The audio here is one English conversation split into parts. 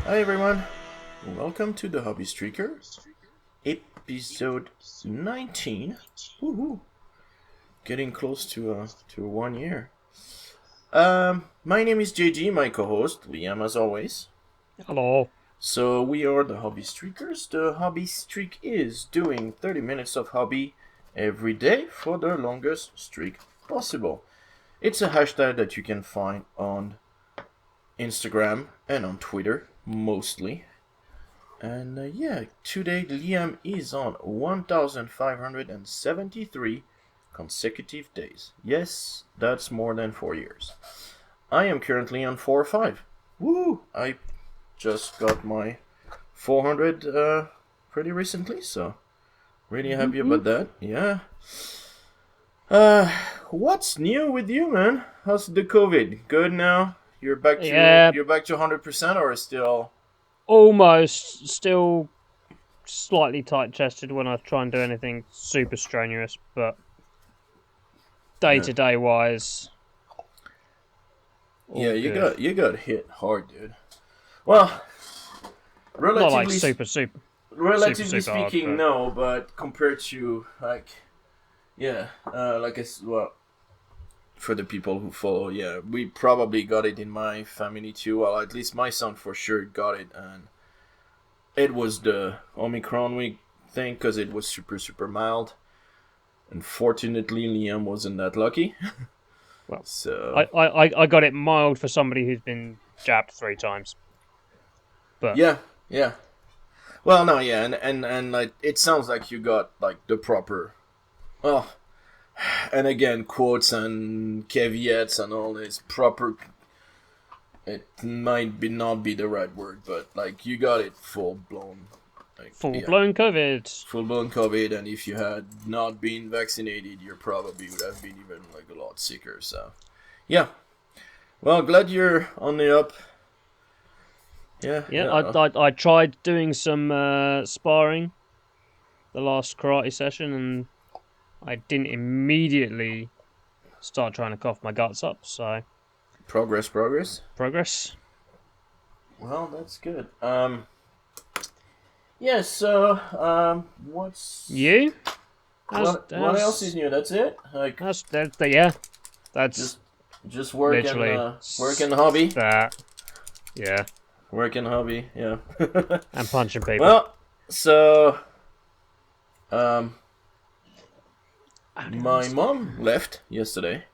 Hi everyone, welcome to the Hobbystreakers, episode 19. Woohoo! Getting close to 1 year. My name is JG, my co-host, Liam as always. Hello. So we are the Hobbystreakers. The Hobbystreak is doing 30 minutes of hobby every day for the longest streak possible. It's a hashtag that you can find on Instagram and on Twitter, mostly. And today Liam is on 1,573 consecutive days. Yes, that's more than 4 years. I am currently on 405. Woo! I just got my 400 pretty recently, so really happy about that. Yeah. What's new with you, man? How's the COVID? Good now? You're back to 100% or still? Almost. Still slightly tight-chested when I try and do anything super strenuous, but day-to-day wise. Yeah, you got hit hard, dude. Well, relatively not like super relatively speaking, hard, no, but compared to for the people who follow, we probably got it in my family too. Well, at least my son for sure got it, and it was the Omicron week thing because it was super mild. Unfortunately, Liam wasn't that lucky. Well, so I got it mild for somebody who's been jabbed 3 times. But yeah. Well, no, yeah, and like it sounds like you got like the proper, well, and again quotes and caveats and all this proper. It might not be the right word, but like you got it full blown. Full-blown COVID. Full-blown COVID, and if you had not been vaccinated, you probably would have been even like a lot sicker. So, yeah. Well, glad you're on the up. Yeah. I tried doing some sparring the last karate session, and I didn't immediately start trying to cough my guts up. So, progress. Well, that's good. Yeah, so, what's... You? What else is new? That's it? Like, That's just work literally and hobby? That. Yeah. Work and hobby, yeah. And punching people. Well, so, my mom left yesterday.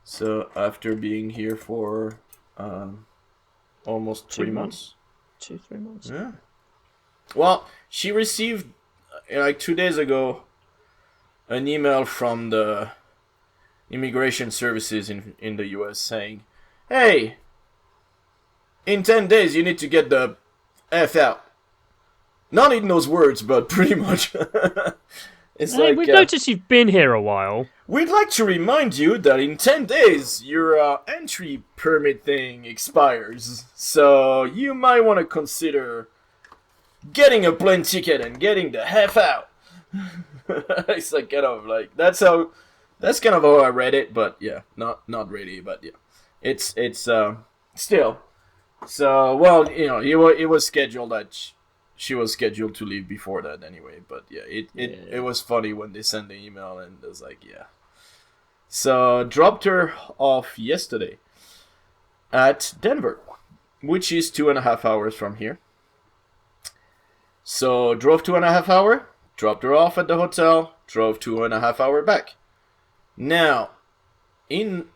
So, after being here for, almost 3 months. 2-3 months. Yeah. Well, she received, like 2 days ago, an email from the immigration services in the US saying, hey, in 10 days you need to get the F out. Not in those words, but pretty much. We've noticed you've been here a while. We'd like to remind you that in 10 days your entry permit thing expires. So you might want to consider getting a plane ticket and getting the F out. It's like kind of like that's kind of how I read it, but yeah, not really, but yeah, it's still. So well, you know, it was scheduled that she was scheduled to leave before that anyway, but yeah, it was funny when they sent the email and it was like yeah. So dropped her off yesterday at Denver, which is 2.5 hours from here. So, drove 2.5 hours, dropped her off at the hotel, drove 2.5 hours back. Now, in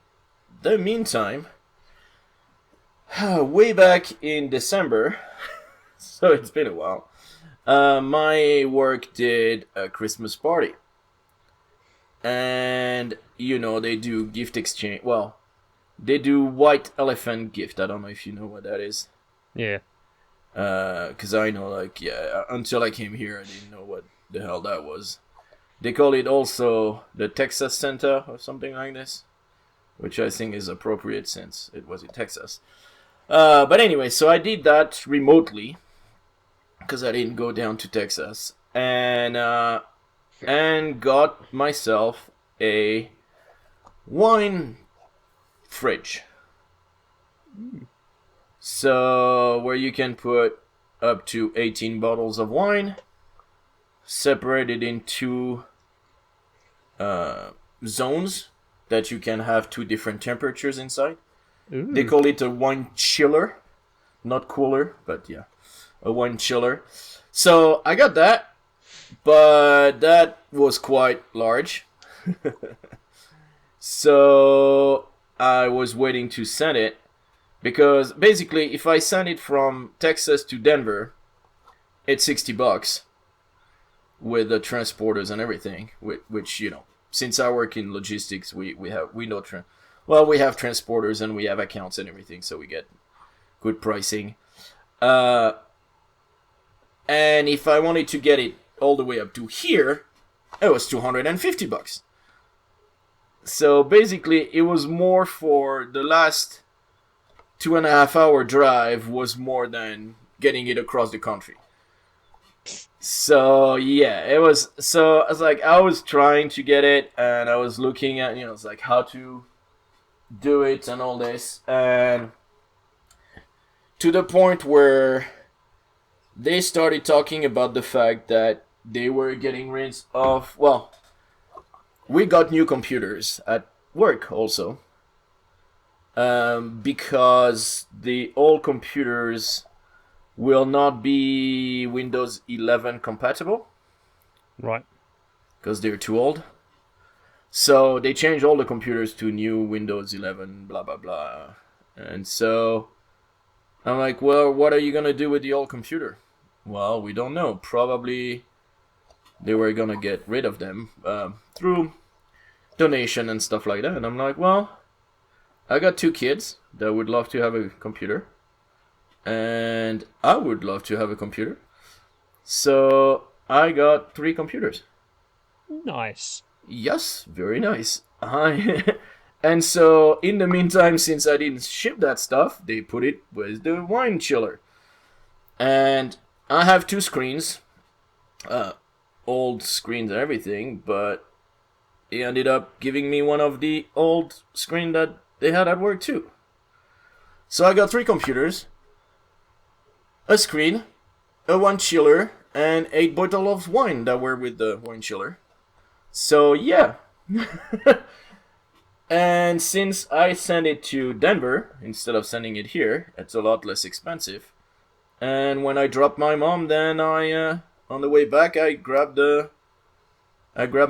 the meantime, way back in December, so it's been a while, my work did a Christmas party. And, you know, they do gift exchange. Well, they do white elephant gift. I don't know if you know what that is. Yeah. Because I know, like, yeah, until I came here, I didn't know what the hell that was. They call it also the Texas Santa or something like this, which I think is appropriate since it was in Texas. But anyway, so I did that remotely because I didn't go down to Texas, and got myself a wine fridge. So where you can put up to 18 bottles of wine, separated into zones that you can have 2 different temperatures inside. Ooh. They call it a wine chiller, not cooler, but yeah, a wine chiller. So I got that, but that was quite large. So I was waiting to send it, because basically if I send it from Texas to Denver, it's $60 with the transporters and everything, which, you know, since I work in logistics, we have transporters and we have accounts and everything, so we get good pricing. And if I wanted to get it all the way up to here, it was $250. So basically, it was more for the last 2.5 hour drive was more than getting it across the country. So yeah, it was. So I was like, I was trying to get it, and I was looking at, it's like how to do it and all this, and to the point where they started talking about the fact that they were getting rid of. Well, we got new computers at work also, because the old computers will not be Windows 11 compatible. Right. Because they're too old. So they changed all the computers to new Windows 11, blah, blah, blah. And so I'm like, well, what are you going to do with the old computer? Well, we don't know. Probably they were going to get rid of them through donation and stuff like that. And I'm like, well, I got 2 kids that would love to have a computer. And I would love to have a computer. So I got 3 computers. Nice. Yes, very nice. And so in the meantime, since I didn't ship that stuff, they put it with the wine chiller. And I have 2 screens. Old screens and everything, but he ended up giving me one of the old screen that they had at work too. So I got 3 computers, a screen, a wine chiller, and 8 bottles of wine that were with the wine chiller. So yeah. And since I sent it to Denver instead of sending it here, it's a lot less expensive. And when I dropped my mom, then I on the way back I grabbed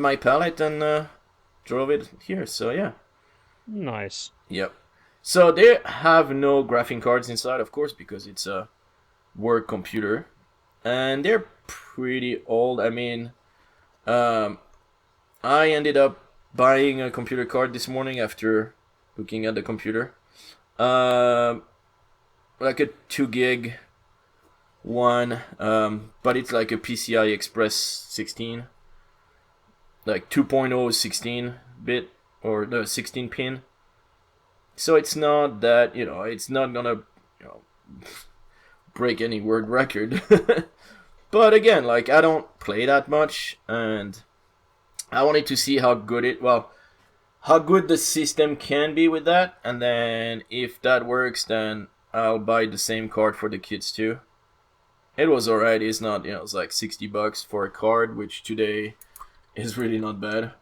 my pallet and drove it here. So yeah. Nice. Yep. So they have no graphics cards inside, of course, because it's a work computer, and they're pretty old. I mean, I ended up buying a computer card this morning after looking at the computer, like a 2 gig one, but it's like a PCI Express 16, like 2.0 16 bit or the 16 pin. So it's not that, it's not gonna, break any world record. But again, like, I don't play that much, and I wanted to see how good the system can be with that, and then if that works, then I'll buy the same card for the kids too. It was alright. It's not, it's like $60 for a card, which today is really not bad.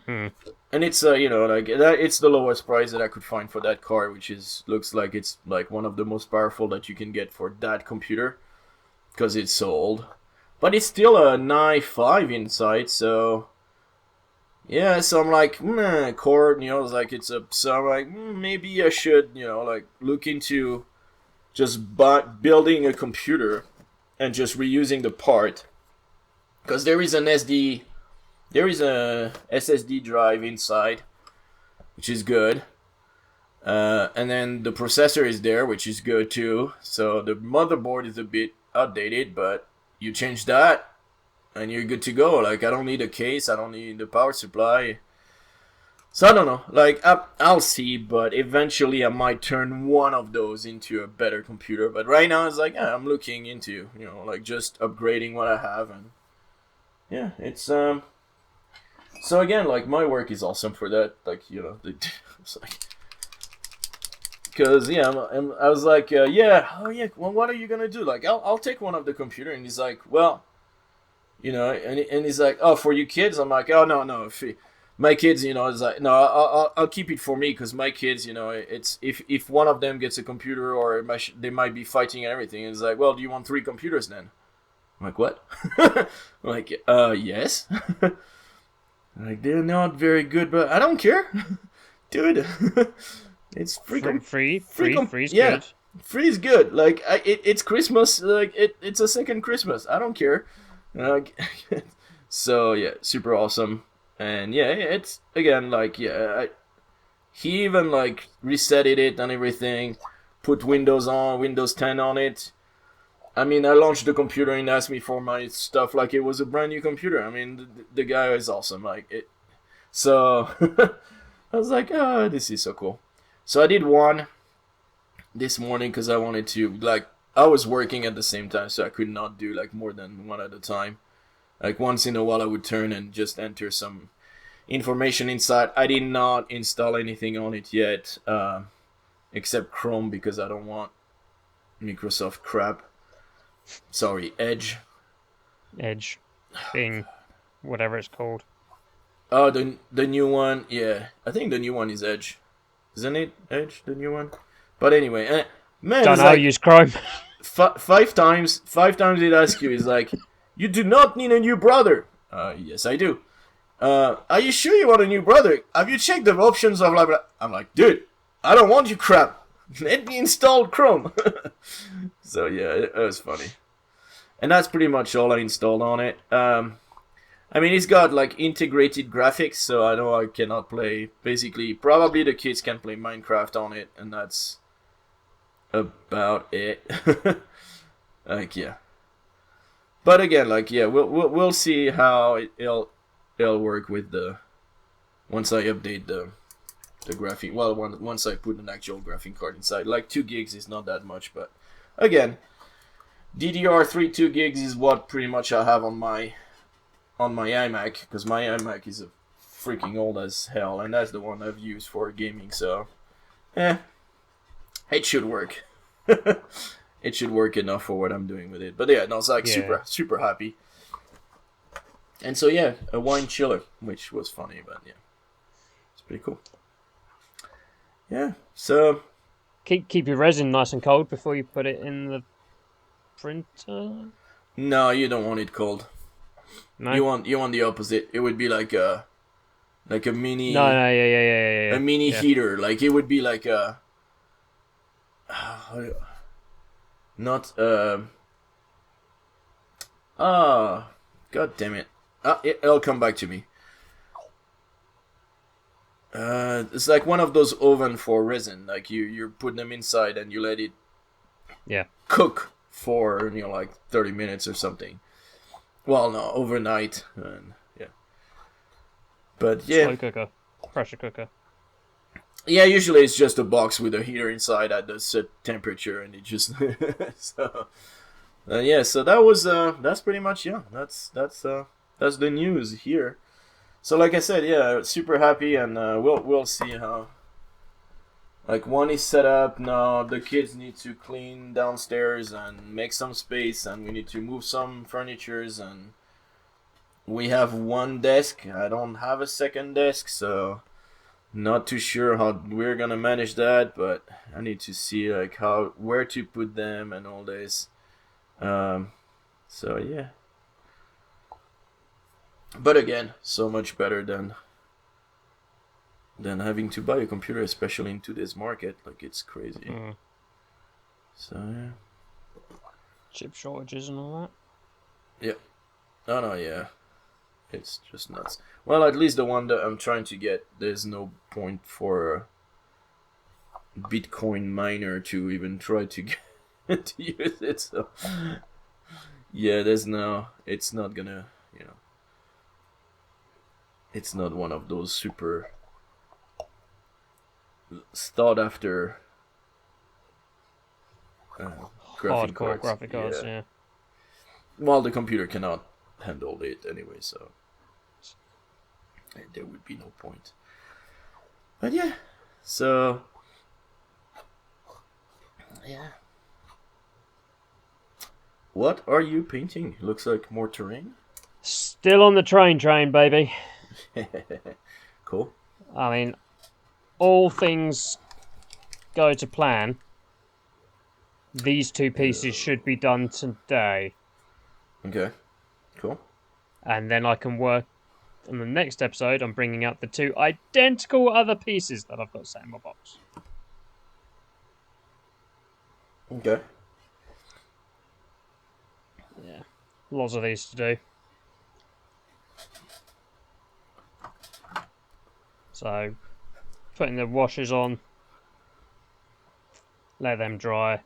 Mm. And it's like that. It's the lowest price that I could find for that card, which looks like it's like one of the most powerful that you can get for that computer, because it's so old. But it's still a i5 inside, so yeah. So I'm like, cord, like it's a. So I'm like, maybe I should, like look into just building a computer and just reusing the part, because there is a SSD drive inside, which is good. And then the processor is there, which is good too. So the motherboard is a bit outdated, but you change that and you're good to go. Like, I don't need a case, I don't need the power supply. So I don't know, like, I'll see, but eventually I might turn one of those into a better computer. But right now it's like, I'm looking into, like just upgrading what I have, and yeah, it's so again, like, my work is awesome for that. Like, it's like Cause yeah, I was like, yeah, oh yeah, well, what are you gonna do? Like, I'll take one of the computer, and he's like, well, you know, and he's like, oh, for you kids? I'm like, oh no, my kids, you know, is like, no, I'll keep it for me, because my kids, you know, it's if one of them gets a computer or they might be fighting and everything. And it's like, well, do you want 3 computers then? I'm like, what? I'm like, yes. Like, they're not very good, but I don't care, dude. It's free. Free's yeah, good. Free's good. Like, it's Christmas. Like, it's a second Christmas. I don't care. So yeah, super awesome. And yeah, it's again like he even like resetted it and everything, put Windows 10 on it. I mean, I launched the computer and asked me for my stuff like it was a brand new computer. I mean, the guy is awesome. Like it. So I was like, oh, this is so cool. So I did one this morning because I wanted to, like, I was working at the same time, so I could not do like more than one at a time. Like, once in a while I would turn and just enter some information inside. I did not install anything on it yet, except Chrome, because I don't want Microsoft crap. Sorry, Edge. Bing, whatever it's called. Oh, the new one, yeah. I think the new one is Edge. Isn't it Edge, the new one? But anyway, man, Don't know how to use Chrome. 5 times it asks you, is like, you do not need a new browser. Yes, I do. Are you sure you want a new browser? Have you checked the options of blah blah? I'm like, dude, I don't want you crap. Let me install Chrome. So yeah, it was funny. And that's pretty much all I installed on it. I mean, it's got like integrated graphics, so I know I cannot play. Basically, probably the kids can play Minecraft on it, and that's about it. Like, yeah. But again, like, yeah, we'll see how it'll work with the once I update the graphic. Well, once I put an actual graphic card inside. Like 2 gigs is not that much, but again, DDR3 2 gigs is what pretty much I have on my iMac, because my iMac is a freaking old as hell, and that's the one I've used for gaming. So, it should work. It should work enough for what I'm doing with it. But yeah, no, it's like super happy. And so yeah, a wine chiller, which was funny, but yeah, it's pretty cool. Yeah, so keep your resin nice and cold before you put it in the printer. No, you don't want it cold. No? You want the opposite. It would be like a mini. No, yeah. A mini heater. Like, it would be like a. Not God damn it. It'll come back to me. It's like one of those oven for resin. Like, you put them inside and you let it cook for, you know, like 30 minutes or something. Well, no, overnight. And yeah. But yeah. Slow cooker. Pressure cooker. Yeah, usually it's just a box with a heater inside at the set temperature, and it just so yeah. So that was that's pretty much that's the news here. So like I said, yeah, super happy, and we'll see how. Like, one is set up now. The kids need to clean downstairs and make some space, and we need to move some furnitures, and we have 1 desk. I don't have a second desk, so. Not too sure how we're gonna manage that, but I need to see like where to put them and all this. So yeah. But again, so much better than having to buy a computer, especially in today's market. Like, it's crazy. So yeah. Chip shortages and all that. Yeah. Oh no, yeah. It's just nuts. Well, at least the one that I'm trying to get, there's no point for a Bitcoin miner to even try to get to use it. So yeah, it's not gonna, you know, it's not one of those super sought after hardcore graphic cards. Yeah. Well, the computer cannot handle it anyway, so there would be no point. But yeah, so Yeah. What are you painting? Looks like more terrain. Still on the train, baby. Cool. I mean, all things go to plan. These two pieces should be done today. Okay. Cool. And then I can work on the next episode. I'm bringing out the two identical other pieces that I've got set in my box. Okay. Yeah. Lots of these to do. So, putting the washers on. Let them dry.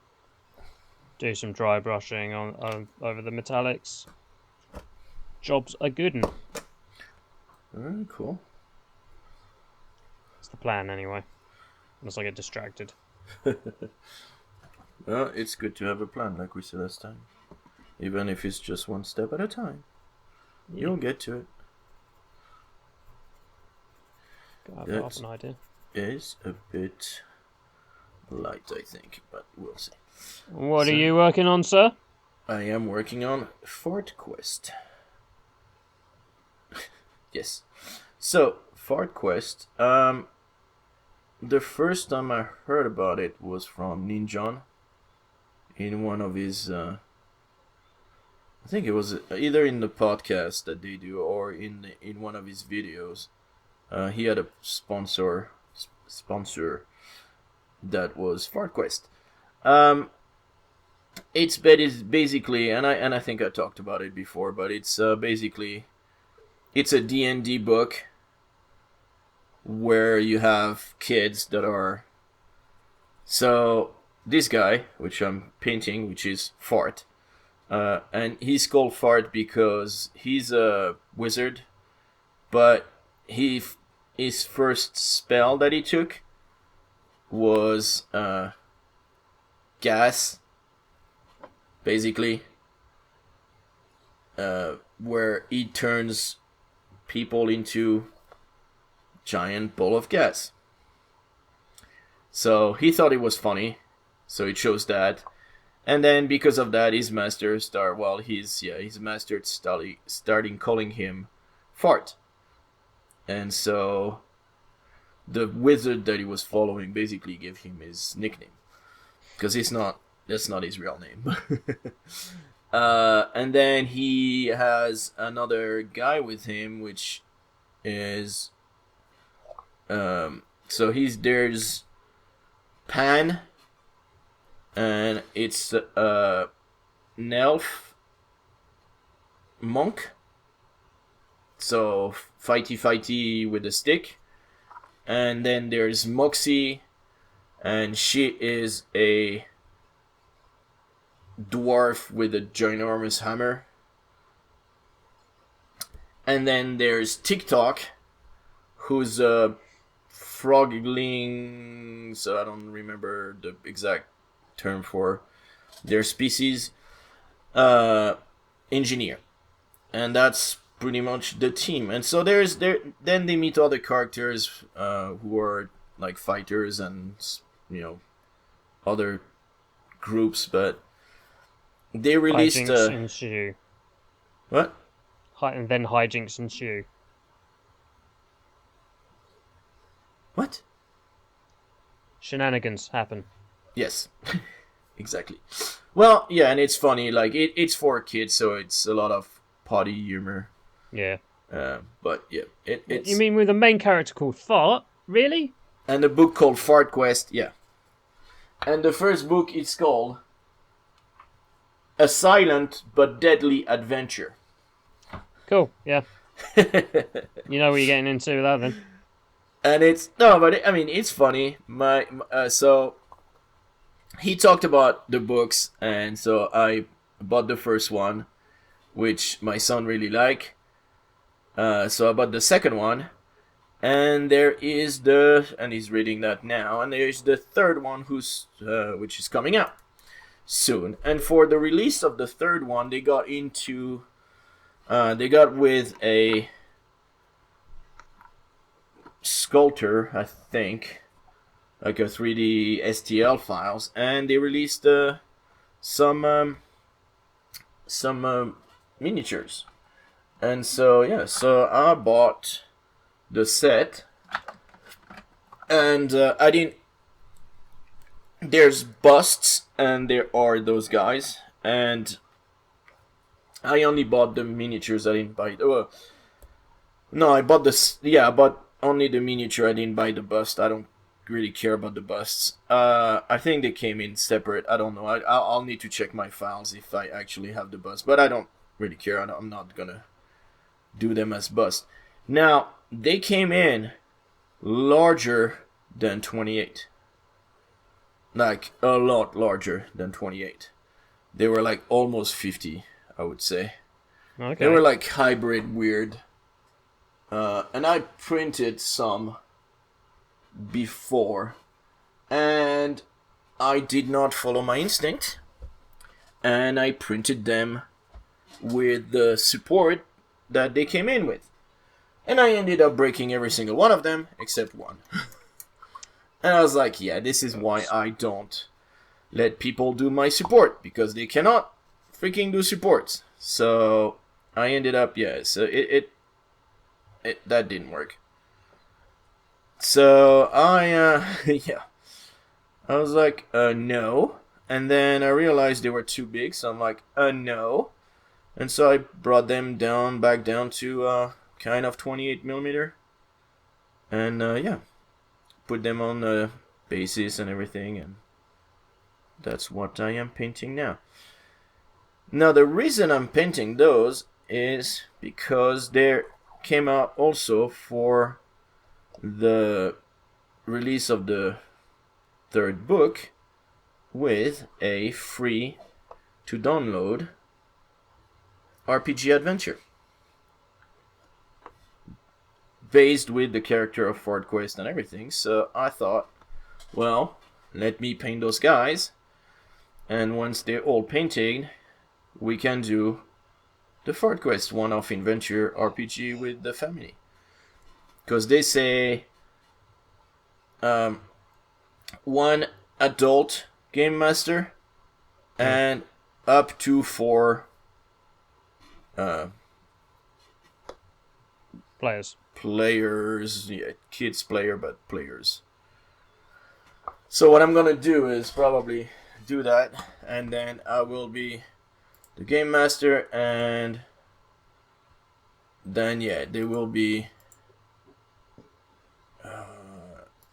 Do some dry brushing on over the metallics. Job's a good one. Very cool. It's the plan anyway. Unless I get distracted. Well, it's good to have a plan, like we said last time. Even if it's just one step at a time. Yeah. You'll get to it. I've got an idea. Is a bit light, I think, but we'll see. What are you working on, sir? I am working on Fart Quest. Yes. So, Fart Quest. The first time I heard about it was from Ninjon. In one of his... I think it was either in the podcast that they do or in one of his videos. He had a sponsor that was Fart Quest. It's basically, and I think I talked about it before, but it's basically, it's a D&D book where you have kids that are, so this guy, which I'm painting, which is Fart, and he's called Fart because he's a wizard, but his first spell that he took was gas, basically, where he turns people into giant ball of gas. So he thought it was funny, so he chose that, and then because of that, his master starting calling him Fart, and so the wizard that he was following basically gave him his nickname, because that's not his real name. And then he has another guy with him, which is there's Pan, and it's an elf monk, so fighty with a stick. And then there's Moxie, and she is a dwarf with a ginormous hammer. And then there's TikTok, who's a frogling, so I don't remember the exact term for their species, engineer. And that's pretty much the team. And so then they meet other characters who are like fighters and, you know, other groups, but they released hijinks ensue. What? And then hijinks ensue. What? Shenanigans happen. Yes. Exactly. Well, yeah, and it's funny, like it's for kids, so it's a lot of potty humor. Yeah. But yeah, it's... You mean with a main character called Fart? Really? And a book called Fart Quest, yeah. And the first book is called A Silent but Deadly Adventure. Cool, yeah. You know what you're getting into with that then. And it's funny. So he talked about the books, and so I bought the first one, which my son really liked. So I bought the second one, and and he's reading that now, and there's the third one which is coming out soon. And for the release of the third one, they got with a sculptor, I think, like a 3D STL files, and they released some miniatures. And so yeah, so I bought the set, and I didn't. There's busts, and there are those guys, and I only bought the miniatures. I didn't buy. No, I bought this. Yeah, I bought only the miniature. I didn't buy the bust. I don't really care about the busts. I think they came in separate. I don't know. I'll need to check my files if I actually have the bust, but I don't really care. I'm not gonna do them as bust. Now they came in larger than 28. Like a lot larger than 28. They were like almost 50, I would say. Okay. They were like hybrid weird. And I printed some before, and I did not follow my instinct, and I printed them with the support that they came in with. And I ended up breaking every single one of them except one. And I was like, yeah, this is why I don't let people do my support, because they cannot freaking do supports. So I ended up, yeah, so it that didn't work. So I, yeah, I was like, no. And then I realized they were too big, so I'm like, no. And so I brought them back down to kind of 28 millimeter. And yeah, put them on the bases and everything, and that's what I am painting now. Now the reason I'm painting those is because they came out also for the release of the third book with a free to download RPG adventure based with the character of Ford Quest and everything. So I thought, well, let me paint those guys, and once they're all painted, we can do the Ford Quest one-off adventure RPG with the family. Because they say one adult game master and up to 4 players, yeah, kids player, but players. So what I'm gonna do is probably do that, and then I will be the game master, and then yeah, they will be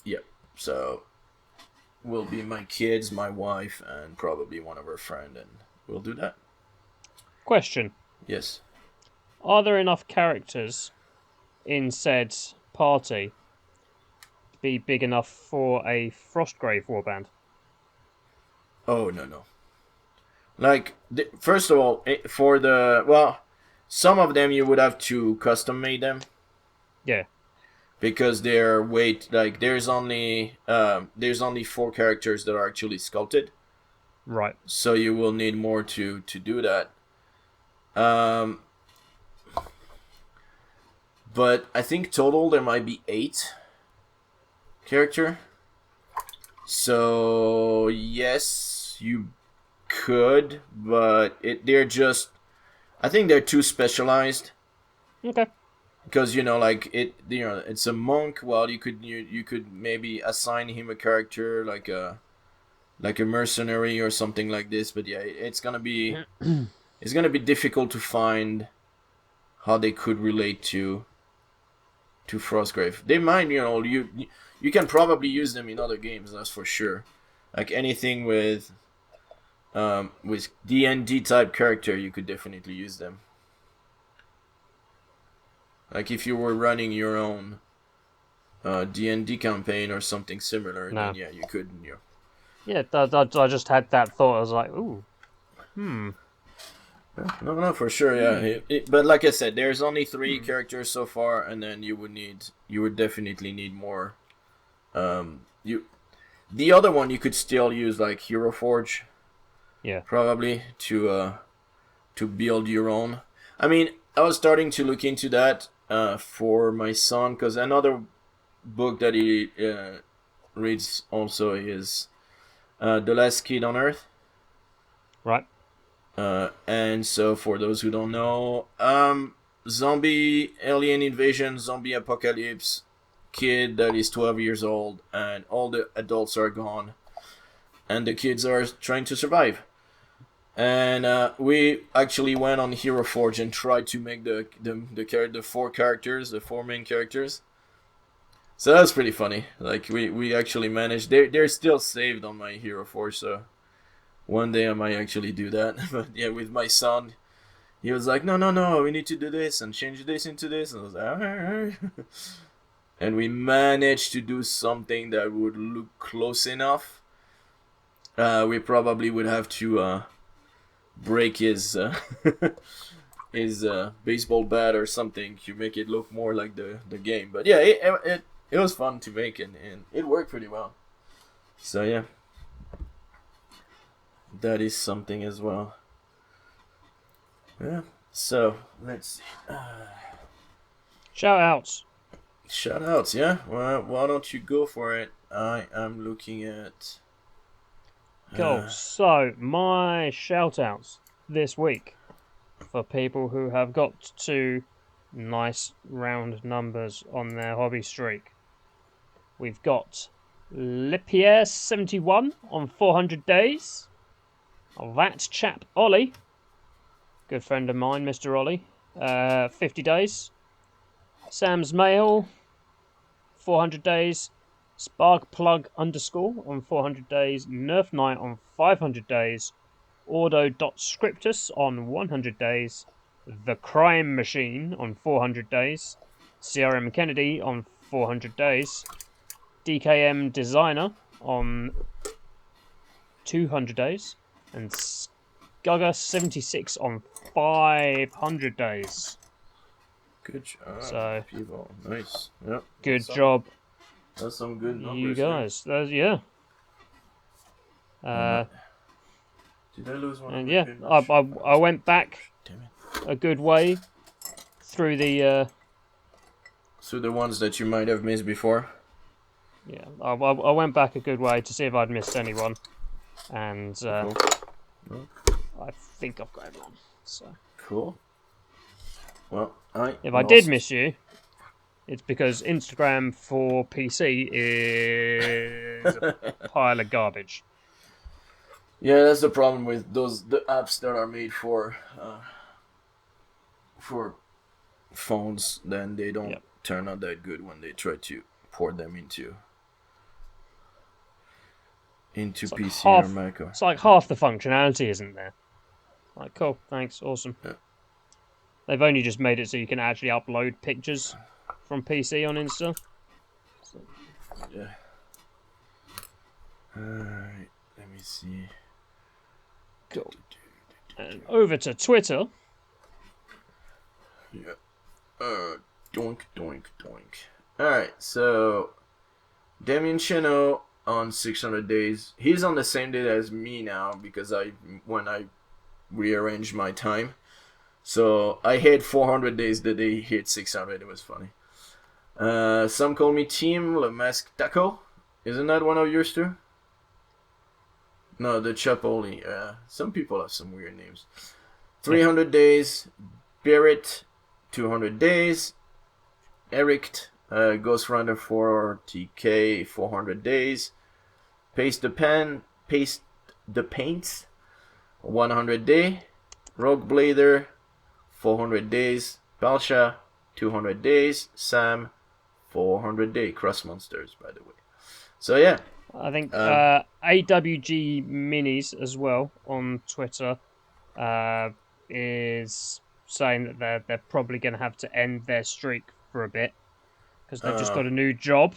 yep, so will be my kids, my wife, and probably one of her friend, and we'll do that. Question. Yes. Are there enough characters in said party to be big enough for a Frostgrave warband? Oh, no. Like, first of all, for the, well, some of them you would have to custom made them. Yeah. Because their weight, like, there's only 4 characters that are actually sculpted. Right. So you will need more to do that. But I think total there might be 8 character. So yes, you could, but they're just, I think they're too specialized. Okay. Because like it's a monk. Well, you could maybe assign him a character like a mercenary or something like this. But yeah, it's gonna be difficult to find how they could relate to Frostgrave. They might, you can probably use them in other games, that's for sure. Like anything with D&D type character, you could definitely use them. Like if you were running your own D&D campaign or something similar, then yeah, you could. Yeah, I just had that thought. I was like, ooh, No, for sure, yeah. But like I said, there's only 3 characters so far, and then you would definitely need more. The other one you could still use like Hero Forge. Yeah. Probably to build your own. I mean, I was starting to look into that for my son, because another book that he reads also is The Last Kid on Earth. Right. And so for those who don't know, zombie alien invasion, zombie apocalypse, kid that is 12 years old, and all the adults are gone, and the kids are trying to survive. And we actually went on Hero Forge and tried to make the four characters, the four main characters. So that was pretty funny. Like we actually managed. They're still saved on my Hero Forge, so one day I might actually do that. But yeah, with my son, he was like, no, we need to do this and change this into this. And I was like, all right. And we managed to do something that would look close enough. We probably would have to break his baseball bat or something to make it look more like the game. But yeah, it was fun to make, and it worked pretty well. So yeah, that is something as well. Yeah. So let's see. Shoutouts. Shoutouts, yeah. Well, why don't you go for it? I am looking at. Cool. So my shoutouts this week for people who have got to nice round numbers on their hobby streak. We've got Lipierre71 on 400 days. That chap Ollie, good friend of mine, Mr. Ollie, 50 days. Sam's Mail, 400 days. Sparkplug_ on 400 days. Nerf Knight on 500 days. Ordo.scriptus on 100 days. The Crime Machine on 400 days. CRM Kennedy on 400 days. DKM Designer on 200 days. And Skugga76 on 500 days. Good job, so, people. Nice. Yep. Good job. That's some good numbers. You guys. Yeah. Did I lose one? And yeah, I went back a good way through the... So the ones that you might have missed before? Yeah, I went back a good way to see if I'd missed anyone. And Cool. I think I've got everyone. So. Cool. Well, if I did miss you, it's because Instagram for PC is a pile of garbage. Yeah, that's the problem with the apps that are made for phones. Then they don't turn out that good when they try to port them into PC or Mac. It's like half the functionality isn't there. Like, cool, thanks, awesome. Yeah. They've only just made it so you can actually upload pictures from PC on Insta. So. Yeah. Alright, let me see. Cool. And over to Twitter. Yeah. Doink. Alright, so Damien Cheno on 600 days. He's on the same day as me now because when I rearranged my time. So I hit 400 days the day he hit 600. It was funny. Some call me Team Le Masque Taco. Isn't that one of yours too? No, the Chapoli. Some people have some weird names. 300 days. Barrett, 200 days. Eric, Ghost Runner 40k, 400 days. Paste the Paints, 100 day. Rogue Blader, 400 days. Balsha, 200 days. Sam, 400 day. Cross Monsters, by the way. So yeah. I think AWG Minis as well on Twitter is saying that they're probably going to have to end their streak for a bit because they've just got a new job.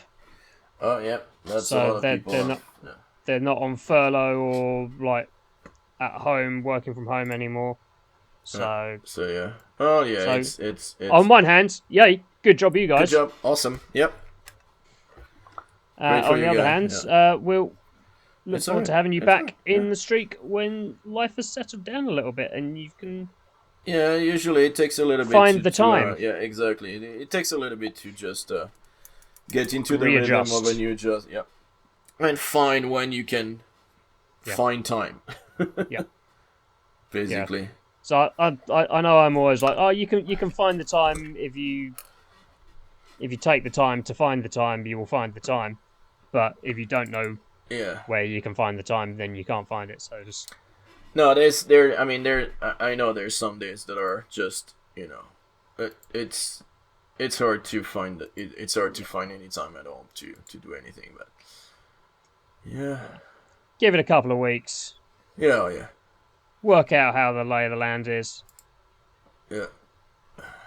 Oh yeah, that's so a lot of people. They're not on furlough or like at home working from home anymore. So yeah. Oh yeah, so it's on one hand, yay, good job you guys. Good job, awesome. Yep. On the other hand, we'll look forward to having you back in the streak when life has settled down a little bit and you can. Yeah, usually it takes a little bit. Find the time. Yeah, exactly. It takes a little bit to just get into the Readjust. rhythm of a new job. Yep. And find when you can find time. Yeah. Basically. Yeah. So I know I'm always like, oh, you can find the time if you take the time to find the time, you will find the time. But if you don't know where you can find the time, then you can't find it. So just no, I know there's some days that are just it's hard to find it's hard to find any time at all to do anything. But give it a couple of weeks. Yeah. Work out how the lay of the land is. Yeah.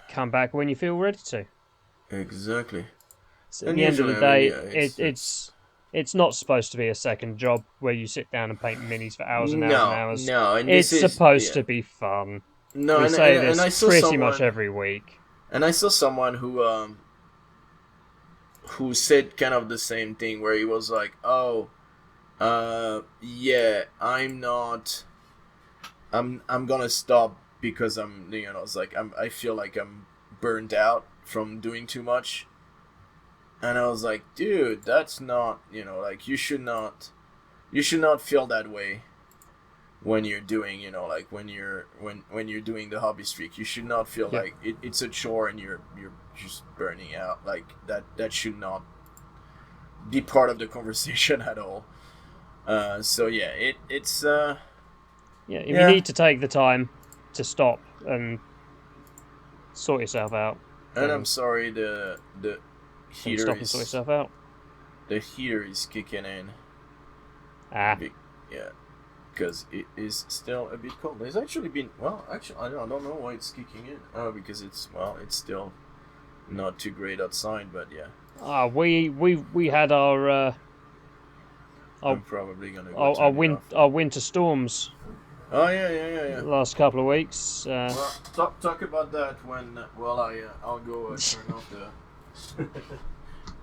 Come back when you feel ready to. Exactly. So at the end of the day, it's not supposed to be a second job where you sit down and paint minis for hours and hours and hours. No, and it's supposed to be fun. No, we and say and this I saw pretty much every week. And I saw someone who said kind of the same thing, where he was like, "Oh, yeah, I'm gonna stop because I feel like I'm burned out from doing too much." And I was like, dude, that's not, you should not feel that way when you're doing, when you're doing the Hobbystreak. You should not feel like it's a chore and you're just burning out. Like that should not be part of the conversation at all. So yeah, it's if you need to take the time to stop and sort yourself out. And I'm sorry, the heater stop and sort yourself out. The heater is kicking in. Because it is still a bit cold. It's actually been I don't know why it's kicking in. Oh, because it's still not too great outside, but yeah. We had our I'm probably gonna go our winter storms. Oh yeah. The last couple of weeks. Well, talk about that when I'll go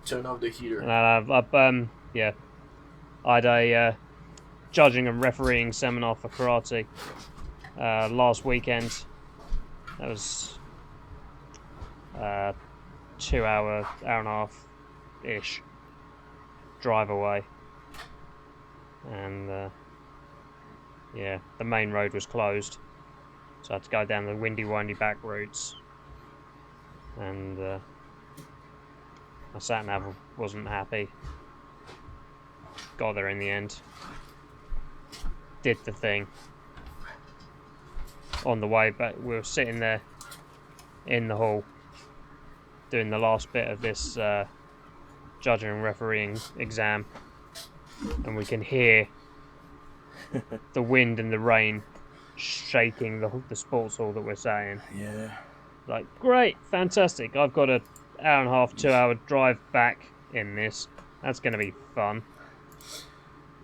turn off the heater. I had a judging and refereeing seminar for karate last weekend. That was 2 hour and a half ish drive away, and the main road was closed, so I had to go down the windy back routes, and my sat nav wasn't happy. Got there in the end. Did the thing. On the way back, we were sitting there in the hall doing the last bit of this judging and refereeing exam, and we can hear the wind and the rain shaking the sports hall that we're sat in. Yeah. Like, great, fantastic. I've got an hour and a half, 2 hour drive back in this. That's going to be fun.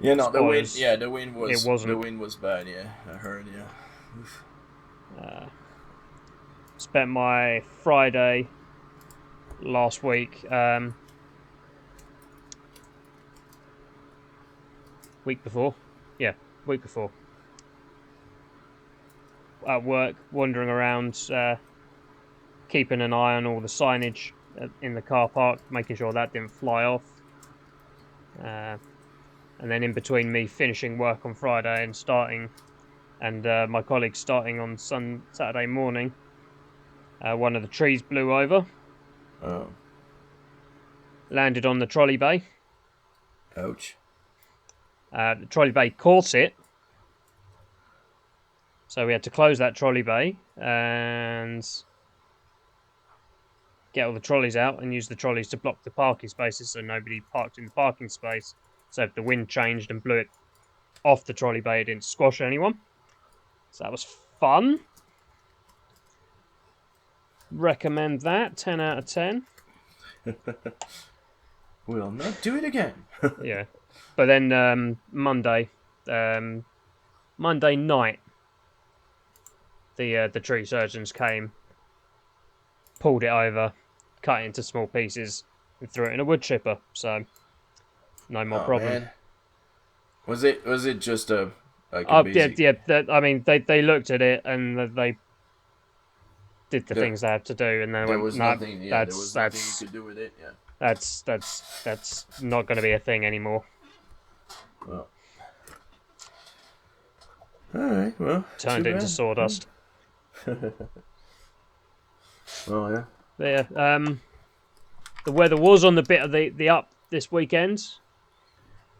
Yeah, no, the wind. Yeah, the wind was. It wasn't. The wind was bad. Yeah, I heard. Yeah. Spent my Friday last week. Week before. At work, wandering around, keeping an eye on all the signage in the car park, making sure that didn't fly off. And then in between me finishing work on Friday and starting, and my colleague starting on Saturday morning, one of the trees blew over. Oh. Landed on the trolley bay. Ouch. The trolley bay caught it. So we had to close that trolley bay and get all the trolleys out and use the trolleys to block the parking spaces so nobody parked in the parking space. So if the wind changed and blew it off the trolley bay, it didn't squash anyone. So that was fun. Recommend that. 10 out of 10. We'll not do it again. Yeah. But then Monday night, the tree surgeons came, pulled it over, cut it into small pieces, and threw it in a wood chipper. So no more problem. Man. Was it just a basic... Yeah. I mean, they looked at it and they did the things they had to do, and then there was nothing. Yeah, there was nothing you could do with it. Yeah. That's not going to be a thing anymore. Well. Alright, well. Turned into sawdust. Oh, yeah. But yeah, the weather was on the bit of the up this weekend.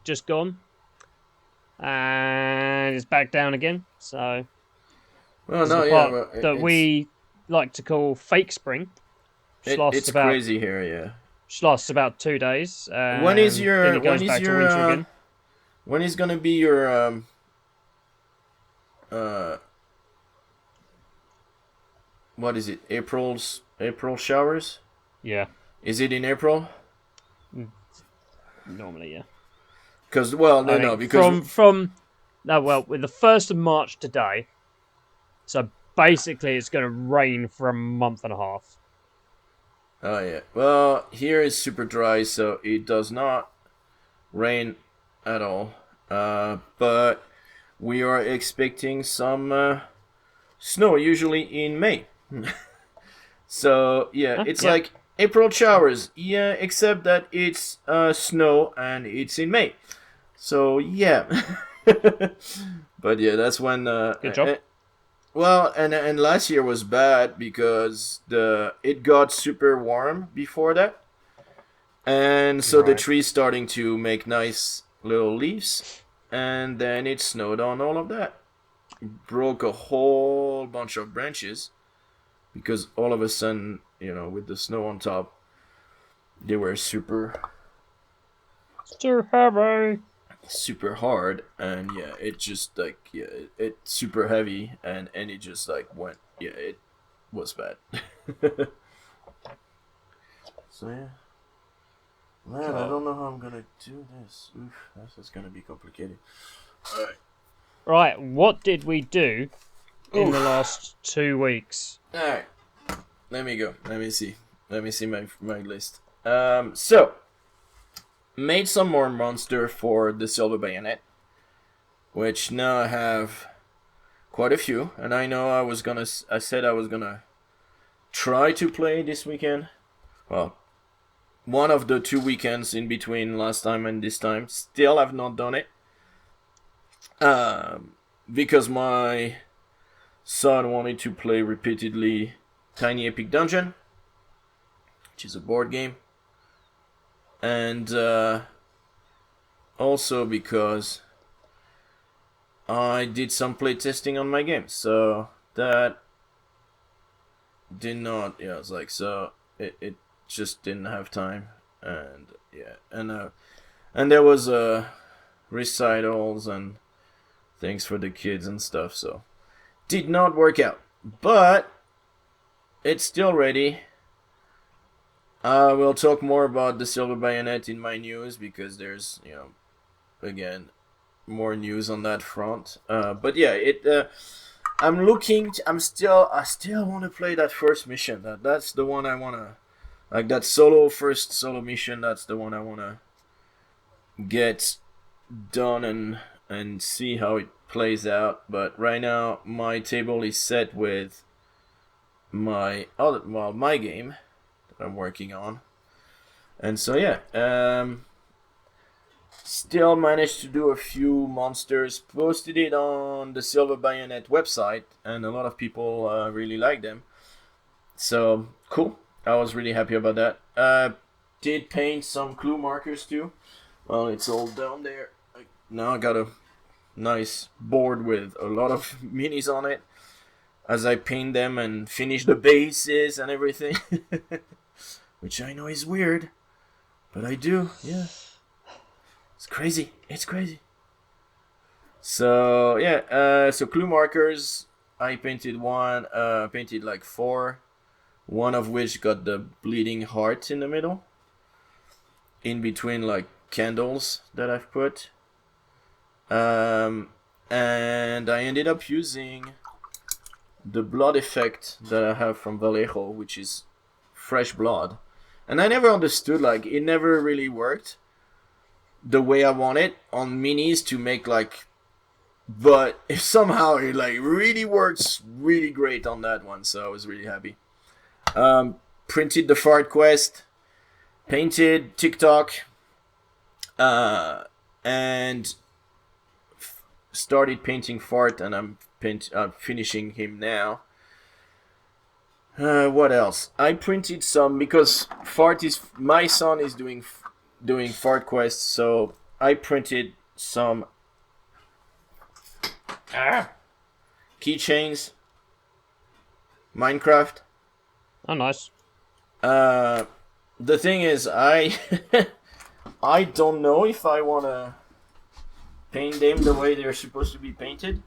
Just gone. And it's back down again. So, Well, the part that we like to call fake spring. It's crazy here, yeah. Which lasts about 2 days. When is your... Then it goes back to winter again. When is gonna be your... what is it? April showers? Yeah. Is it in April? Normally, yeah. Because with the 1st of March today, so basically it's going to rain for a month and a half. Oh yeah. Well, here is super dry, so it does not rain at all. But we are expecting some snow, usually in May. So yeah, it's like April showers. Yeah, except that it's snow and it's in May. So yeah. But yeah, that's when. Good job. Well, and last year was bad because it got super warm before that, and so the tree's starting to make nice little leaves, and then it snowed on all of that, broke a whole bunch of branches, because all of a sudden, with the snow on top, they were super heavy. Super hard, and yeah, it just it's super heavy, and it just went, it was bad. So yeah, man, I don't know how I'm gonna do this. Oof, this is gonna be complicated. Right, what did we do in the last 2 weeks? Alright, let me go. Let me see my list. So made some more monster for the Silver Bayonet, which now I have quite a few, and I know I said I was gonna try to play this weekend. Well, one of the 2 weekends in between last time and this time. Still have not done it. Because my son wanted to play repeatedly Tiny Epic Dungeon, which is a board game. And also because I did some playtesting on my game, so that did not, it's so it just didn't have time, and and there was recitals and things for the kids and stuff, so did not work out, but it's still ready. We'll talk more about the Silver Bayonet in my news, because there's, again, more news on that front. But yeah, I still want to play that first mission. That's the one I want to, that first solo mission, that's the one I want to get done and see how it plays out. But right now, my table is set with my game I'm working on, and so yeah, still managed to do a few monsters, posted it on the Silver Bayonet website, and a lot of people really like them, so cool. I was really happy about that. Did paint some clue markers too. Well, it's all down there. Now I got a nice board with a lot of minis on it as I paint them and finish the bases and everything. Which I know is weird, but I do, yeah. It's crazy. So, yeah, so clue markers, I painted one, painted 4, one of which got the bleeding heart in the middle, in between, candles that I've put. And I ended up using the blood effect that I have from Vallejo, which is fresh blood. And I never understood, it never really worked the way I want it on minis to make, but if somehow it, really works really great on that one, so I was really happy. Printed the Fart Quest, painted TikTok, and started painting Fart, and I'm finishing him now. What else? I printed some because my son is doing Fart quests, so I printed some keychains. Minecraft. Oh, nice. The thing is, I don't know if I wanna paint them the way they're supposed to be painted,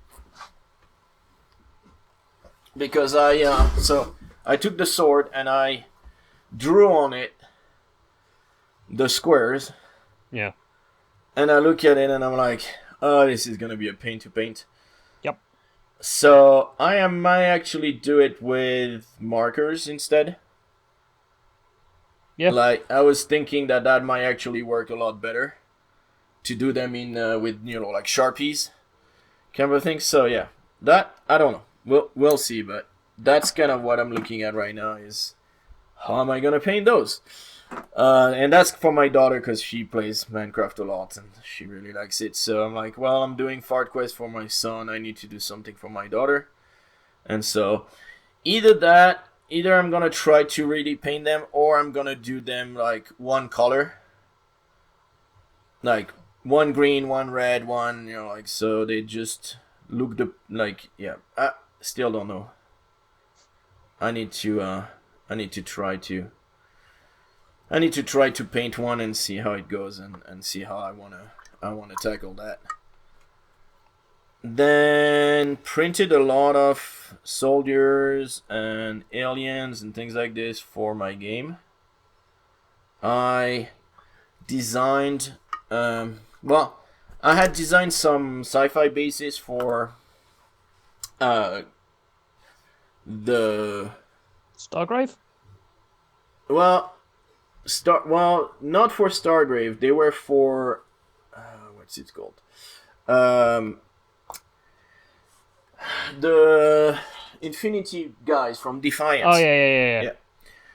because I took the sword and I drew on it the squares. Yeah. And I look at it and I'm like, oh, this is gonna be a pain to paint. Yep. So I might actually do it with markers instead. Yeah. Like, I was thinking that might actually work a lot better to do them in with, you know, like Sharpies kind of thing. So yeah, that, I don't know. We'll see, but that's kind of what I'm looking at right now, is how am I gonna paint those? And that's for my daughter, because she plays Minecraft a lot and she really likes it. So I'm like, well, I'm doing Fart Quest for my son, I need to do something for my daughter. And so either I'm gonna try to really paint them, or I'm gonna do them like one color, like one green, one red, one, you know, like, so they just look yeah. I still don't know. I need to try to paint one and see how it goes, and see how I wanna tackle that. Then printed a lot of soldiers and aliens and things like this for my game. I designed, I had designed some sci-fi bases for the Stargrave? not for Stargrave. They were for what's it called? The Infinity guys from Defiance. Oh yeah.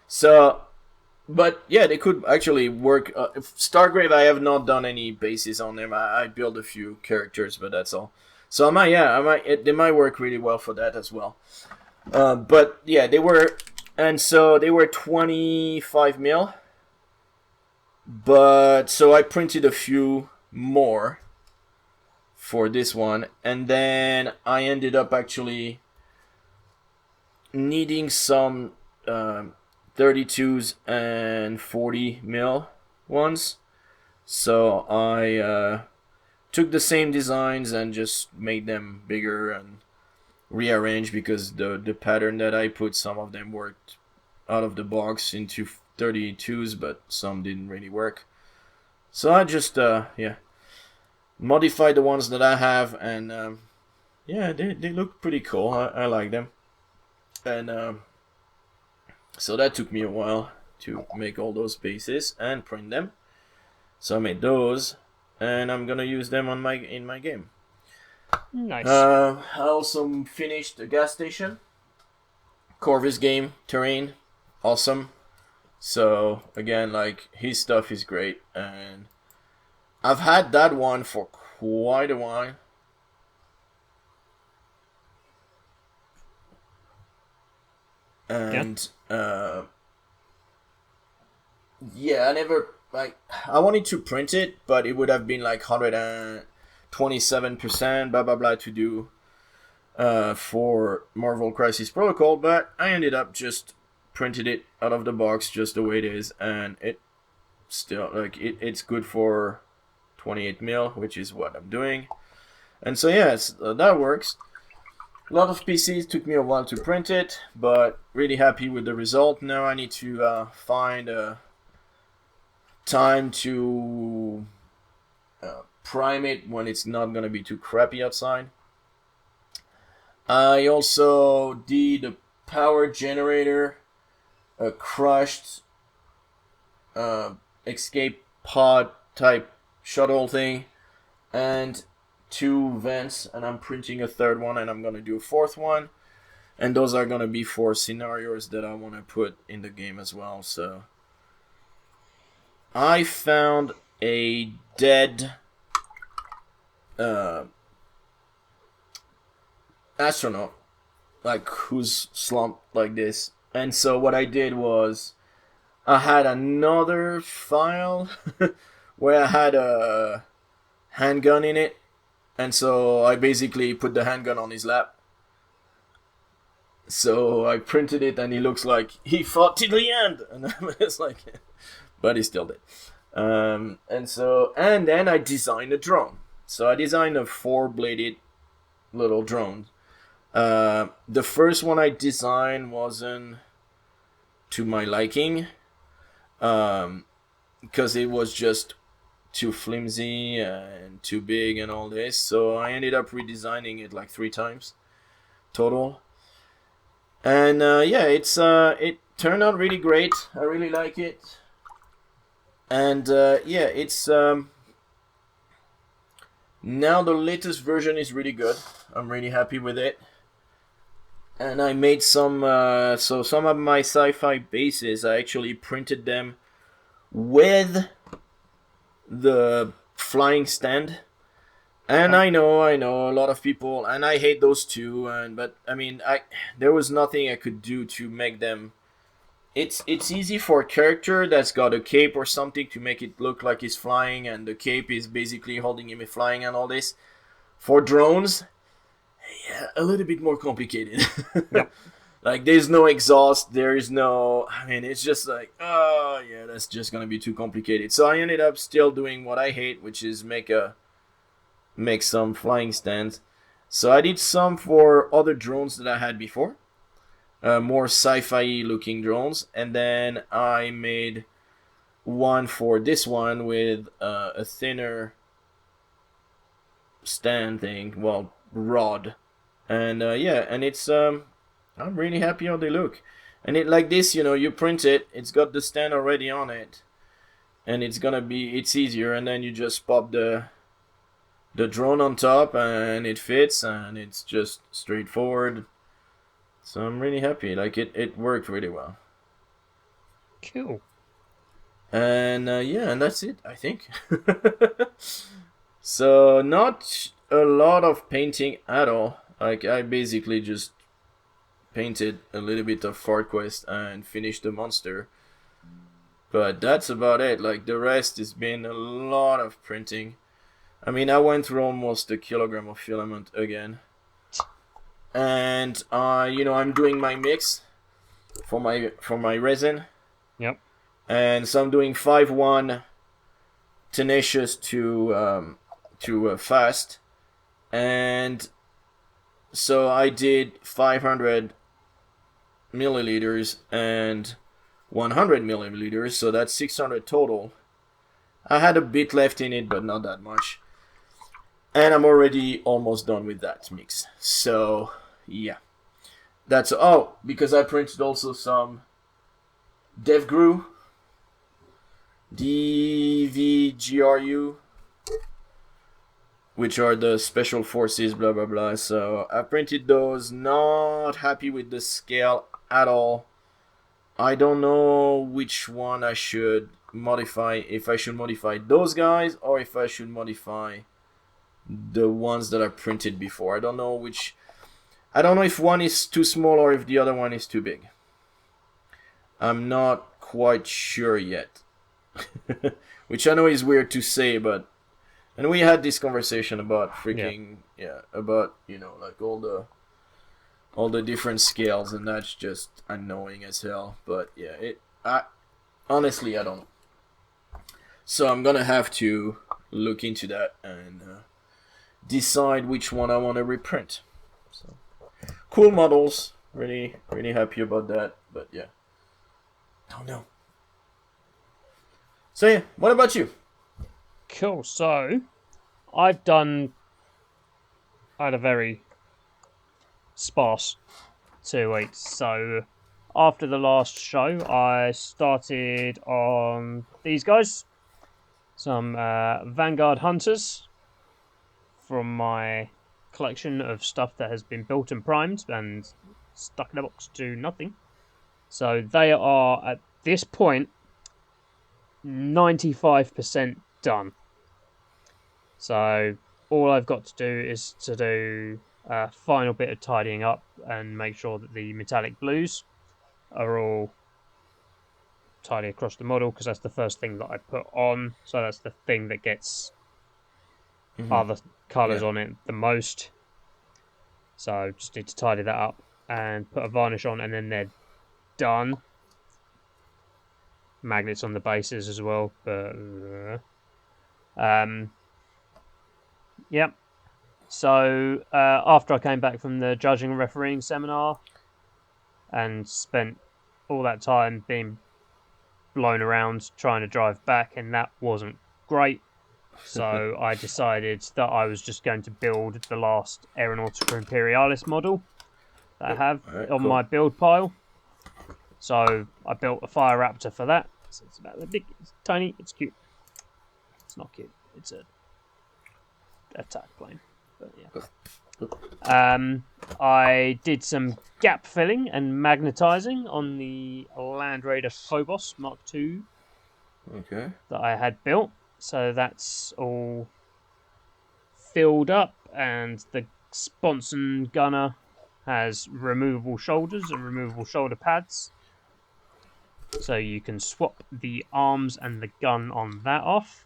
So, but yeah, they could actually work. Stargrave, I have not done any bases on them. I built a few characters, but that's all. So they might work really well for that as well. But yeah, they were 25 mil. But so I printed a few more for this one, and then I ended up actually needing some 32s and 40 mil ones. So I took the same designs and just made them bigger and rearranged, because the pattern that I put, some of them worked out of the box into 32s, but some didn't really work. So I just modified the ones that I have, and they look pretty cool. I like them. And so that took me a while to make all those bases and print them. So I made those, and I'm gonna use them in my game. Nice. I also finished a gas station. Corvus game, terrain, awesome. So again, like, his stuff is great, and I've had that one for quite a while. And I never, like, I wanted to print it, but it would have been like 127%, blah blah blah, to do for Marvel Crisis Protocol, but I ended up just printed it out of the box just the way it is, and it still, like, it's good for 28 mil, which is what I'm doing. And so yes, that works. A lot of PCs, took me a while to print it, but really happy with the result. Now I need to find a time to prime it when it's not gonna be too crappy outside. I also did a power generator, a crushed escape pod type shuttle thing, and 2 vents, and I'm printing a 3rd one, and I'm gonna do a 4th one, and those are gonna be for scenarios that I want to put in the game as well. So I found a dead astronaut, like who's slumped like this. And so what I did was I had another file where I had a handgun in it, and so I basically put the handgun on his lap. So I printed it, and he looks like he fought till the end, and it's like, but he's still dead. And then I designed a drone. So I designed a 4-bladed little drone. The first one I designed wasn't to my liking, because it was just too flimsy and too big and all this. So I ended up redesigning it like 3 times total. And it turned out really great. I really like it. And it's now the latest version is really good. I'm really happy with it. And I made some some of my sci-fi bases, I actually printed them with the flying stand. And I know a lot of people, and I hate those too. But I mean, there was nothing I could do to make them. It's easy for a character that's got a cape or something to make it look like he's flying, and the cape is basically holding him flying and all this. For drones, yeah, a little bit more complicated. Yep. Like, there's no exhaust, there's no... I mean, it's just like, oh, yeah, that's just gonna be too complicated. So I ended up still doing what I hate, which is make some flying stands. So I did some for other drones that I had before. More sci-fi looking drones. And then I made one for this one with a thinner stand thing. Well, rod. And and it's... I'm really happy how they look. And it like this, you print it, it's got the stand already on it. And it's easier, and then you just pop the drone on top, and it fits, and it's just straightforward. So I'm really happy. Like, it worked really well. Cool. And and that's it, I think. So not a lot of painting at all. Like, I basically just painted a little bit of Far Quest and finished the monster. But that's about it. Like, the rest has been a lot of printing. I mean, I went through almost 1 kilogram of filament again. And I'm doing my mix for my resin. Yep. And so I'm doing 5-1 tenacious to fast. And so I did 500 milliliters and 100 milliliters, so that's 600 total. I had a bit left in it, but not that much. And I'm already almost done with that mix. So, yeah. That's... Oh, because I printed also some DevGru. DVGRU. Which are the special forces, blah, blah, blah. So, I printed those. Not happy with the scale at all. I don't know which one I should modify. If I should modify those guys, or if I should modify the ones that I printed before. I don't know which... I don't know if one is too small or if the other one is too big. I'm not quite sure yet. Which I know is weird to say, but... And we had this conversation about freaking... about, like all the different scales, and that's just annoying as hell. But yeah, honestly, I don't know. So I'm gonna have to look into that and decide which one I want to reprint. So cool models, really happy about that. But yeah, don't know. So yeah, what about you? Cool. So I had a very sparse 2 weeks. So after the last show, I started on these guys, some Vanguard Hunters from my collection of stuff that has been built and primed and stuck in a box to nothing. So they are at this point 95% done. So all I've got to do is to do final bit of tidying up and make sure that the metallic blues are all tidy across the model, because that's the first thing that I put on. So that's the thing that gets other colours on it the most. So just need to tidy that up and put a varnish on, and then they're done. Magnets on the bases as well, but yep. So after I came back from the judging and refereeing seminar and spent all that time being blown around trying to drive back, and that wasn't great. So I decided that I was just going to build the last Aeronautica Imperialis model that I have on my build pile. So I built a Fire Raptor for that. So it's about big, it's tiny, it's cute. It's not cute. It's a attack plane. But yeah. I did some gap filling and magnetizing on the Land Raider Phobos Mark II that I had built. So that's all filled up, and the sponson gunner has removable shoulders and removable shoulder pads. So you can swap the arms and the gun on that off.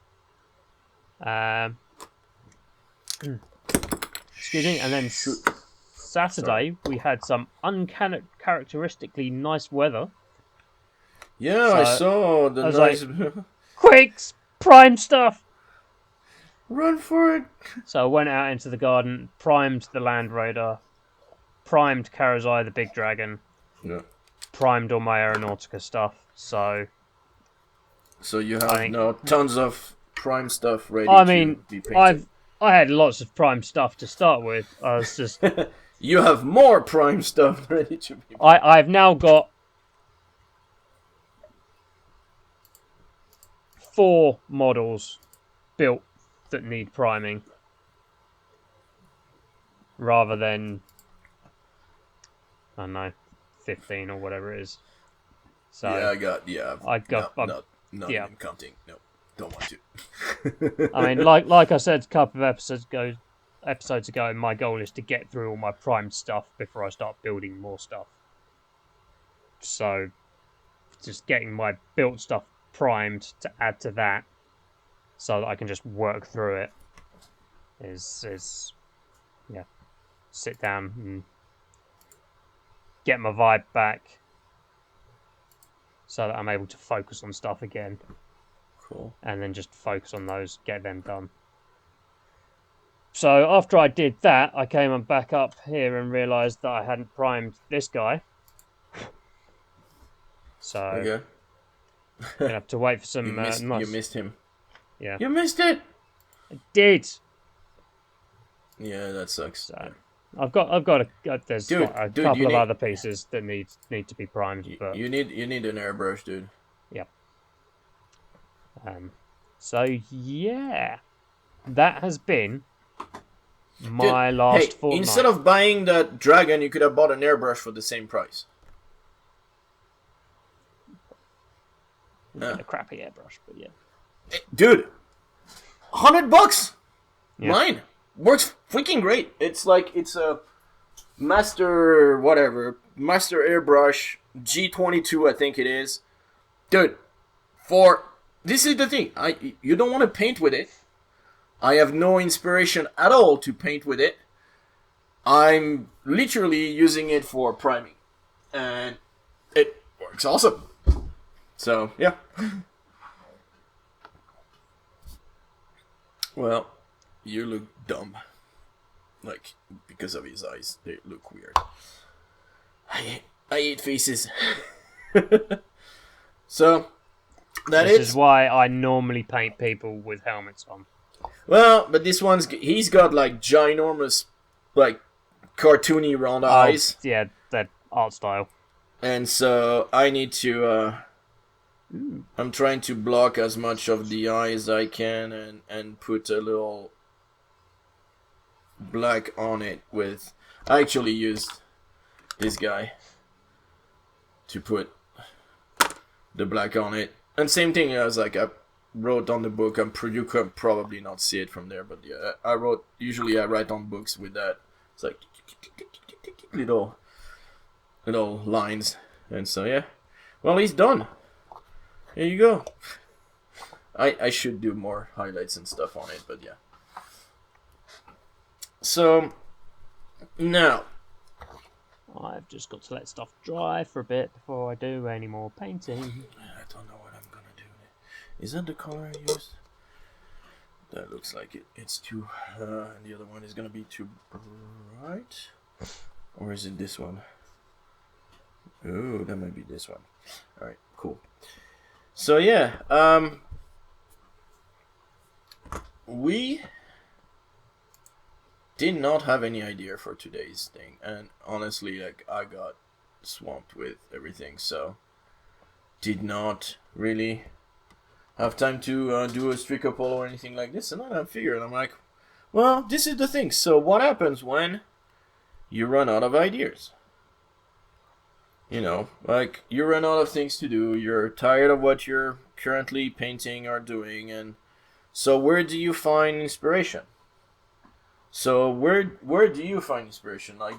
Excuse me. And then Saturday we had some uncharacteristically nice weather. Yeah, so I saw the nice... Quick! Prime stuff! Run for it! So I went out into the garden, primed the Land Raider, primed Karazai the Big Dragon, primed all my Aeronautica stuff, so you have now tons of prime stuff ready to be painted. I had lots of prime stuff to start with. I was just... You have more prime stuff ready to be painted. I've now got 4 models built that need priming, rather than, I don't know, 15 or whatever it is. So I got not even counting. No, don't want to. I mean, like I said a couple of episodes ago, my goal is to get through all my primed stuff before I start building more stuff. So just getting my built stuff primed to add to that, so that I can just work through it, is sit down and get my vibe back, so that I'm able to focus on stuff again. Cool. And then just focus on those, get them done. So after I did that, I came back up here and realised that I hadn't primed this guy. So gonna have to wait for some. You missed him. Yeah. You missed it. I did. Yeah, that sucks. So I've got there's a couple of other pieces that need to be primed. But you need an airbrush, dude. Yep. So yeah, that has been my last fortnight. Instead of buying that dragon, you could have bought an airbrush for the same price. A crappy airbrush, but yeah. Dude, $100. Yeah. Mine works freaking great. It's a master airbrush G22, I think it is. Dude, this is the thing. You don't want to paint with it. I have no inspiration at all to paint with it. I'm literally using it for priming, and it works awesome. So, yeah. Well, you look dumb. Like, because of his eyes, they look weird. I hate faces. So, This is why I normally paint people with helmets on. Well, but this he's got, like, ginormous, like, cartoony round eyes. Yeah, that art style. And so, I need to, I'm trying to block as much of the eye as I can and put a little black on it with... I actually used this guy to put the black on it. And same thing as I wrote on the book. You can probably not see it from there, but yeah, usually I write on books with that It's like little lines, and so yeah. Well, he's done. Here you go. I should do more highlights and stuff on it, but yeah. So now I've just got to let stuff dry for a bit before I do any more painting. I don't know what I'm gonna do. Is that the color I used? That looks like it. It's too. And the other one is gonna be too bright, or is it this one? Oh, that might be this one. All right, cool. So yeah, we did not have any idea for today's thing, and honestly, like, I got swamped with everything, so did not really have time to do a streaker poll or anything like this. And then I figured, I'm like, well, this is the thing. So what happens when you run out of ideas? You know, like, you run out of things to do, you're tired of what you're currently painting or doing, and so where do you find inspiration? So where do you find inspiration? Like,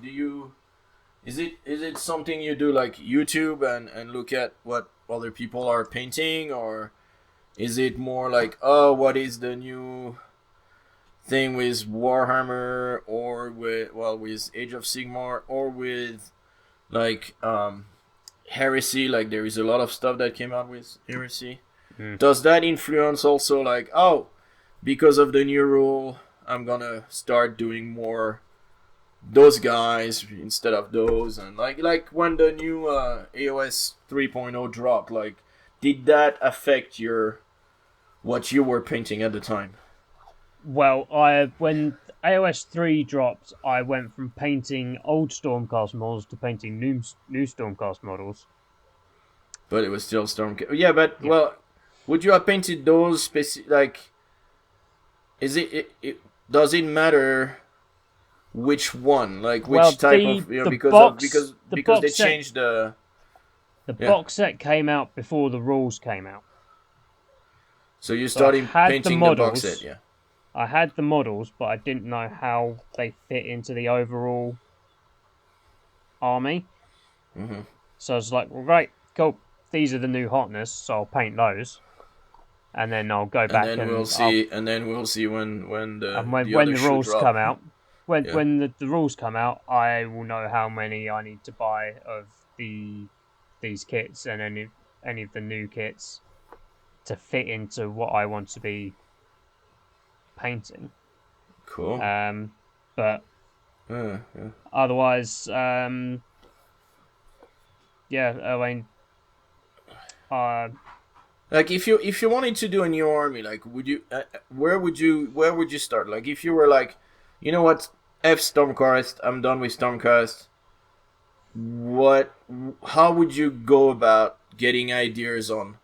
is it something you do like YouTube and look at what other people are painting, or is it more like, oh, what is the new thing with Warhammer, or with Age of Sigmar, or with like Heresy? Like, there is a lot of stuff that came out with Heresy. Does that influence also, like, oh, because of the new rule, I'm gonna start doing more those guys instead of those? And like when the new AOS 3.0 dropped, like, did that affect what you were painting at the time? Well, when AOS 3 dropped, I went from painting old Stormcast models to painting new Stormcast models. But it was still Stormcast. Yeah, but yeah. Well, would you have painted those like? Is does it matter which one? Like, which type of, you know, because they changed the box set came out before the rules came out. So you started painting the box set, yeah. I had the models, but I didn't know how they fit into the overall army. Mm-hmm. So I was like, well, right, cool. These are the new hotness, so I'll paint those, and then I'll go back and we'll see. And then we'll see when the rules come out. When the rules come out, I will know how many I need to buy of these kits and any of the new kits to fit into what I want to be painting. Cool. But otherwise, yeah, I mean, like, if you wanted to do a new army, like, would you where would you start? Like, if you were like, you know what, F Stormcast, I'm done with Stormcast, how would you go about getting ideas on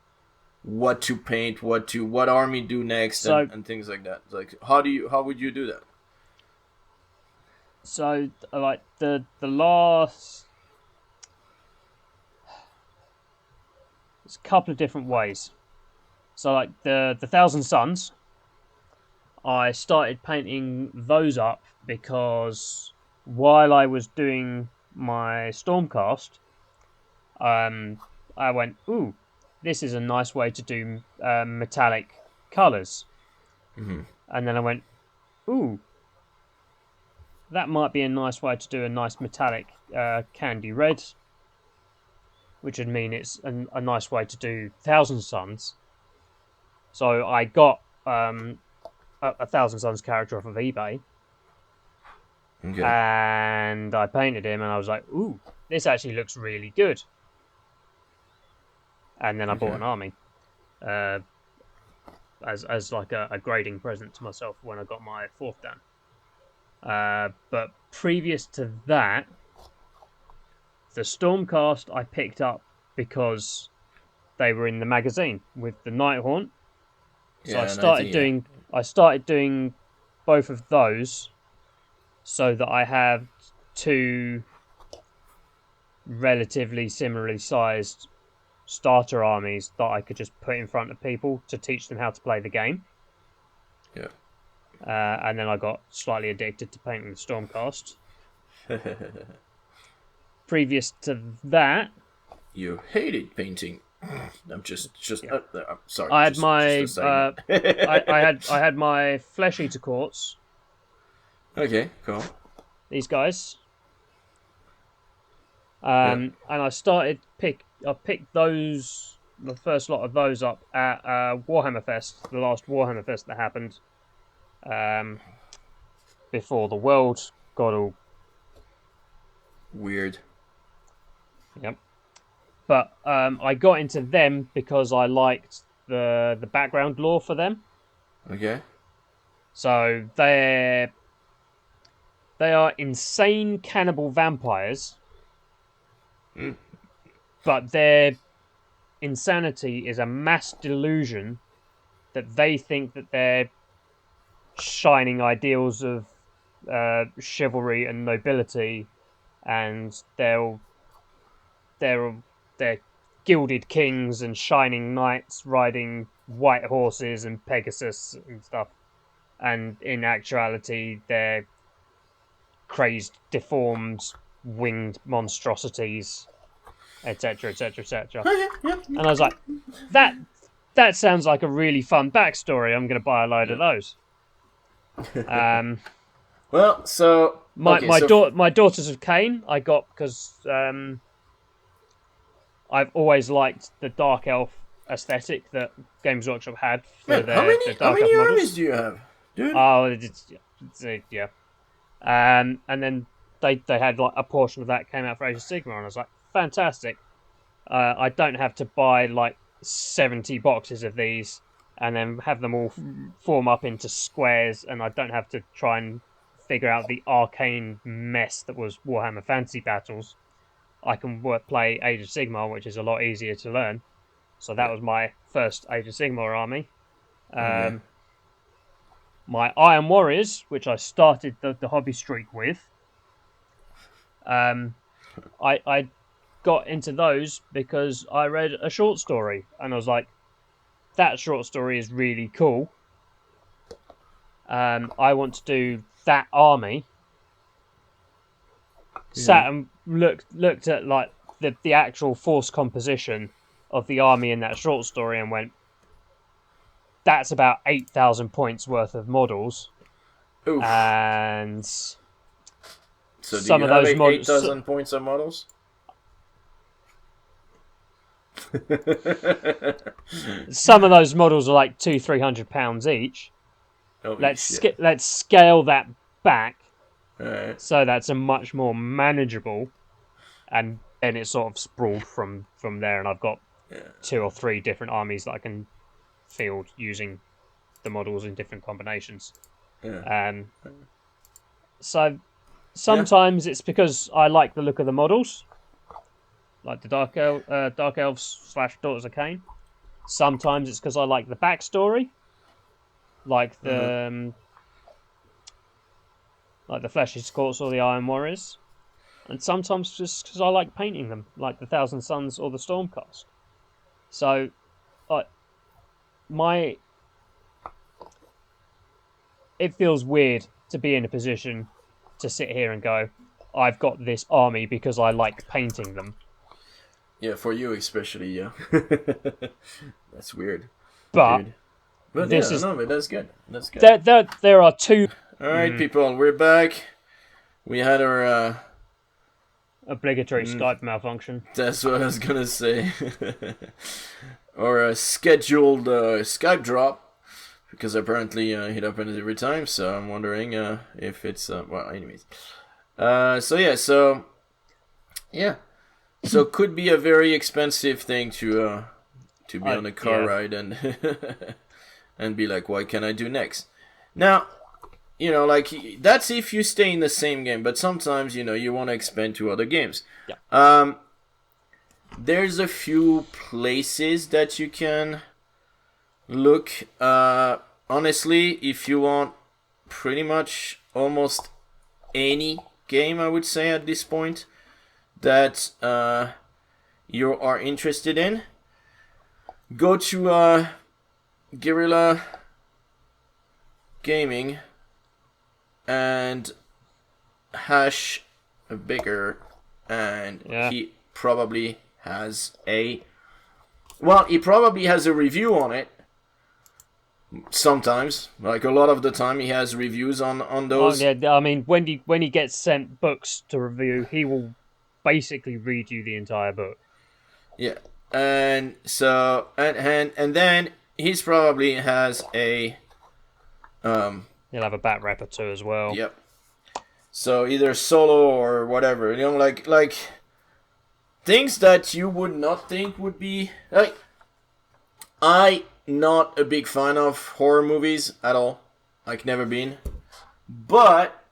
what to paint, what army do next, and things like that? Like, how would you do that? So, like, the last, there's a couple of different ways. So, like, the Thousand Suns, I started painting those up because while I was doing my Stormcast, I went, ooh, this is a nice way to do metallic colours. Mm-hmm. And then I went, ooh, that might be a nice way to do a nice metallic candy red, which would mean it's a nice way to do Thousand Suns. So I got a Thousand Suns character off of eBay. Okay. And I painted him, and I was like, ooh, this actually looks really good. And then I bought an army as like a grading present to myself when I got my 4th Dan. But previous to that, the Stormcast I picked up because they were in the magazine with the Nighthaunt. So I started doing both of those so that I have 2 relatively similarly sized starter armies that I could just put in front of people to teach them how to play the game. Yeah. And then I got slightly addicted to painting the Stormcast. Previous to that, you hated painting. I'm just. Yeah. I'm sorry. I had I had my Flesh Eater Courts. Okay, cool. These guys. And I picked those, the first lot of those up at Warhammer Fest, the last Warhammer Fest that happened before the world got all weird. Yep. But I got into them because I liked the background lore for them. Okay. So they are insane cannibal vampires. But their insanity is a mass delusion that they think that they're shining ideals of chivalry and nobility, and they're gilded kings and shining knights riding white horses and Pegasus and stuff. And in actuality, they're crazed, deformed, winged monstrosities, etc., etc., etc. And I was like, that sounds like a really fun backstory. I'm going to buy a load of those. Well, so my Daughters of Cain I got because I've always liked the Dark Elf aesthetic that Games Workshop had for their Dark Elf models. How many armies do you have, dude? Oh, yeah. And then they had like a portion of that came out for Age of Sigmar, and I was like, fantastic. I don't have to buy like 70 boxes of these and then have them all form up into squares, and I don't have to try and figure out the arcane mess that was Warhammer Fantasy Battles. I can play Age of Sigmar, which is a lot easier to learn. So that was my first Age of Sigmar army. My Iron Warriors, which I started the Hobbystreak with, I got into those because I read a short story, and I was like, that short story is really cool. I want to do that army. Sat and looked at like the actual force composition of the army in that short story and went, that's about 8,000 points worth of models. Oof. And so some do you of have those 8,000 points of models? Some of those models are like £200-300 each. Let's scale that back. Right. So that's a much more manageable, and then it sort of sprawled from there, and I've got 2 or 3 different armies that I can field using the models in different combinations. So sometimes it's because I like the look of the models, like the Dark Elves / Daughters of Cain. Sometimes it's because I like the backstory, like the Flesh Eater Courts or the Iron Warriors, and sometimes just because I like painting them, like the Thousand Suns or the Stormcast. So, it feels weird to be in a position to sit here and go, I've got this army because I like painting them. Yeah, for you especially, yeah. That's weird. But that's good. That's good. There are 2... Alright, people, we're back. We had our... obligatory Skype malfunction. That's what I was gonna say. Or scheduled Skype drop, because apparently it happens every time, so I'm wondering if it's... well, anyways. So could be a very expensive thing to be on a car ride and and be like, what can I do next? Now, that's if you stay in the same game, but sometimes, you want to expand to other games. Yeah. There's a few places that you can look. Honestly, if you want pretty much almost any game, I would say at this point, that you are interested in, go to Guerrilla Gaming and hash bigger, and Yeah. he probably has a... Well, he probably has a review on it. Sometimes, like a lot of the time, he has reviews on those. Oh, yeah, I mean, when he gets sent books to review, he will basically read you the entire book. Yeah, and so and then he's probably has a He'll have a bat wrapper too as well. Yep. So either solo or whatever, you know, like things that you would not think would be like. I not a big fan of horror movies at all, like never been, but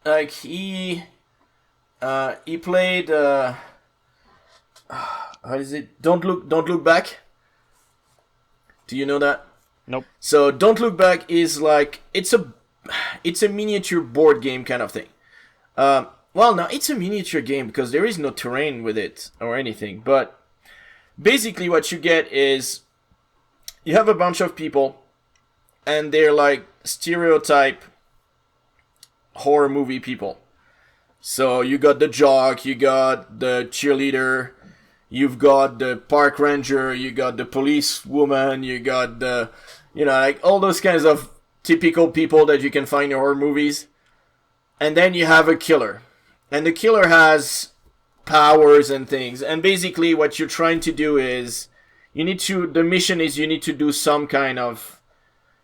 like he played how is it? Don't look back. Do you know that? Nope. So Don't Look Back is like it's a miniature board game kind of thing. Well, no, it's a miniature game because there is no terrain with it or anything. But basically, what you get is you have a bunch of people, and they're like stereotype horror movie people. So you got the jock, you got the cheerleader, you've got the park ranger, you got the police woman, you got the, you know, like all those kinds of typical people that you can find in horror movies. And then you have a killer. And the killer has powers and things. And basically what you're trying to do is, the mission is you need to do some kind of,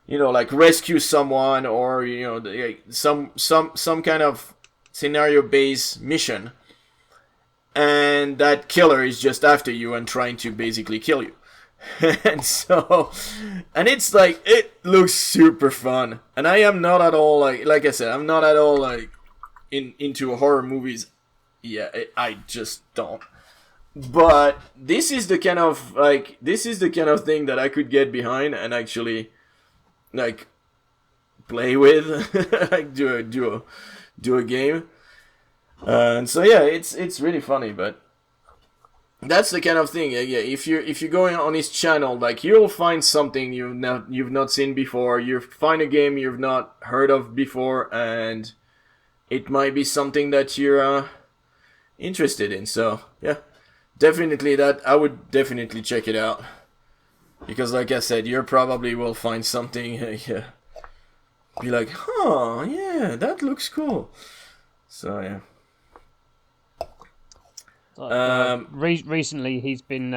you know, like rescue someone or, you know, some kind of scenario-based mission. And that killer is just after you and trying to basically kill you. And it's like, it looks super fun. And I am not at all, like I said, I'm not at all, like, into horror movies. Yeah, I just don't. But this is the kind of thing that I could get behind and actually, like, play with, like, do a game. And so yeah, it's really funny, but that's the kind of thing. Yeah, if you're going on his channel, like, you'll find something you've not seen before. You find a game you've not heard of before, and it might be something that you're interested in. So yeah, definitely that I would definitely check it out, because like I said, you probably will find something. Yeah, be like, huh, yeah, that looks cool. So yeah. Recently, he's been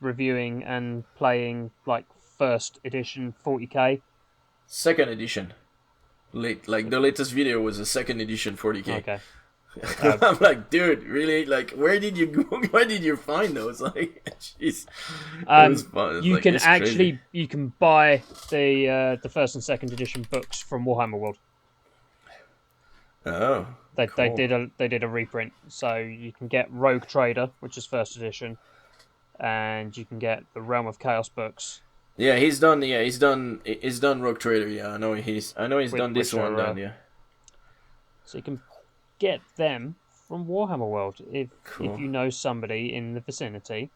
reviewing and playing like first edition 40k. Second edition. Like the latest video was a second edition 40k. Okay. I'm like, dude, really? Like, where did you go? Where did you find those? Like, jeez. It was fun. You like, can crazy. you can buy the first and second edition books from Warhammer World. Oh. They cool. did a reprint, so you can get Rogue Trader, which is first edition, and you can get the Realm of Chaos books. Yeah, he's done Rogue Trader. Yeah, I know he's done this one. Yeah. So you can get them from Warhammer World if Cool. you know somebody in the vicinity.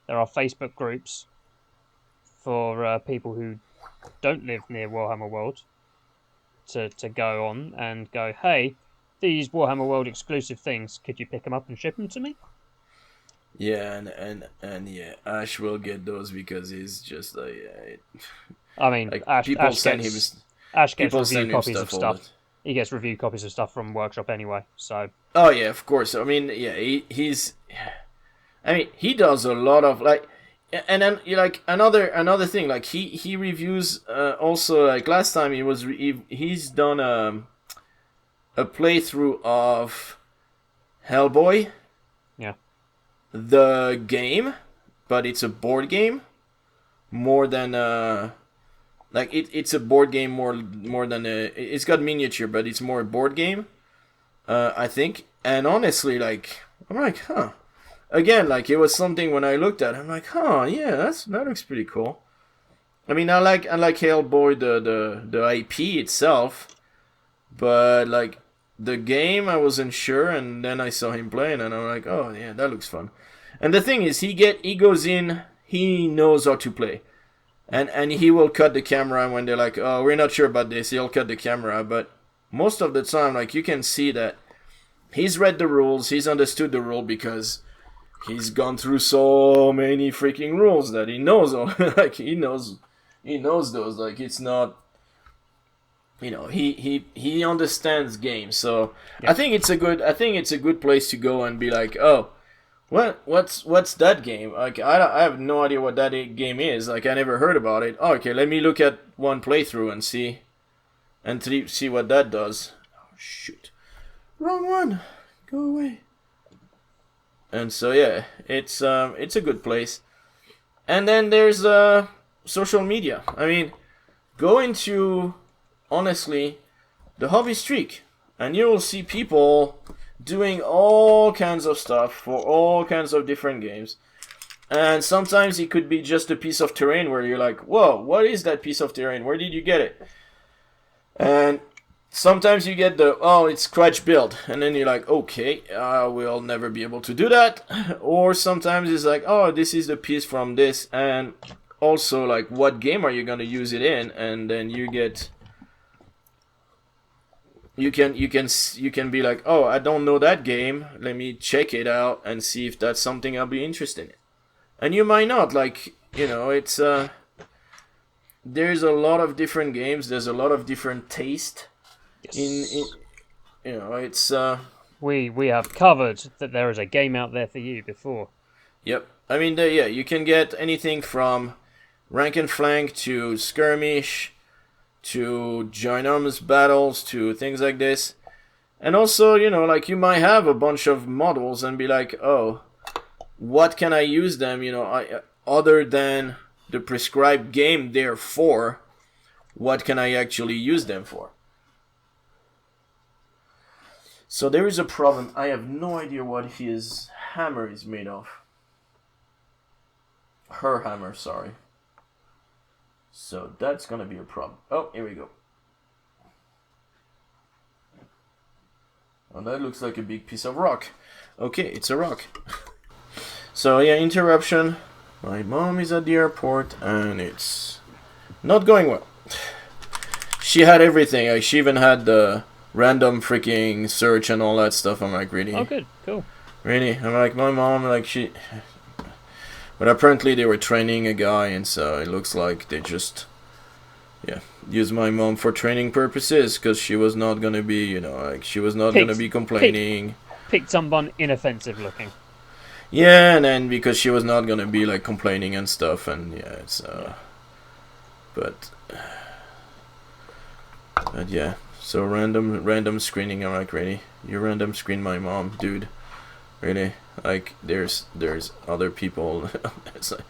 There are Facebook groups for people who don't live near Warhammer World to go on and go, hey, these Warhammer World exclusive things, could you pick them up and ship them to me? Yeah, and yeah, Ash will get those because he's just like. I mean, like Ash gets review copies of stuff. All He gets review copies of stuff from Workshop anyway, so. Oh yeah, of course. I mean, yeah, he does a lot of like, and then like another thing, like he reviews also, like last time he's done a playthrough of Hellboy. Yeah. The game, but it's a board game more than like it's a board game more than it's got miniature, but it's more a board game, I think. And honestly, like, I'm like, huh. Again, like, it was something when I looked at it, I'm like, huh, yeah, that looks pretty cool. I mean, I like Hellboy the IP itself, but like the game I wasn't sure, and then I saw him playing and I'm like, oh yeah, that looks fun. And the thing is, he goes in, he knows how to play. And he will cut the camera when they're like, oh, we're not sure about this, he'll cut the camera, but most of the time, like, you can see that he's read the rules, he's understood the rule because he's gone through so many freaking rules that he knows all, like, he knows those, like, it's not, you know, he understands games. So yeah. I think it's a good place to go and be like, oh, what's that game? Like, I have no idea what that game is. Like, I never heard about it. Oh, okay, let me look at one playthrough and see what that does. Oh, shoot. Wrong one. Go away. And so, yeah, it's a good place. And then there's social media. I mean, go into, honestly, the Hobbystreak, and you'll see people doing all kinds of stuff for all kinds of different games. And sometimes it could be just a piece of terrain where you're like, whoa, what is that piece of terrain? Where did you get it? And sometimes you get it's scratch build. And then you're like, okay, I will never be able to do that. Or sometimes it's like, oh, this is the piece from this. And also, like, what game are you going to use it in? And then you get... You can be like, oh, I don't know that game. Let me check it out and see if that's something I'll be interested in. And you might not, like, you know, it's there's a lot of different games. There's a lot of different taste. Yes. In you know, it's we have covered that there is a game out there for you before. Yep. I mean, you can get anything from rank and flank to skirmish, to ginormous battles, to things like this. And also, you know, like, you might have a bunch of models and be like, oh, what can I use them, you know, other than the prescribed game they're for, what can I actually use them for? So there is a problem. I have no idea what his hammer is made of. Her hammer, sorry. So that's gonna be a problem. Oh, here we go. Oh, that looks like a big piece of rock. Okay, it's a rock. So yeah, interruption. My mom is at the airport and it's not going well. She had everything. She even had the random freaking search and all that stuff. I'm like, really? Oh, good, cool. Really? I'm like, my mom, like, she... But apparently they were training a guy, and so it looks like they just, used my mom for training purposes, because she was not going to be, you know, like, she was not going to be complaining. Picked someone inoffensive looking. Yeah, and then because she was not going to be, like, complaining and stuff, and yeah, it's, but yeah, so random screening, I'm like, really? You random screen my mom, dude? Really? Like, there's other people. It's like,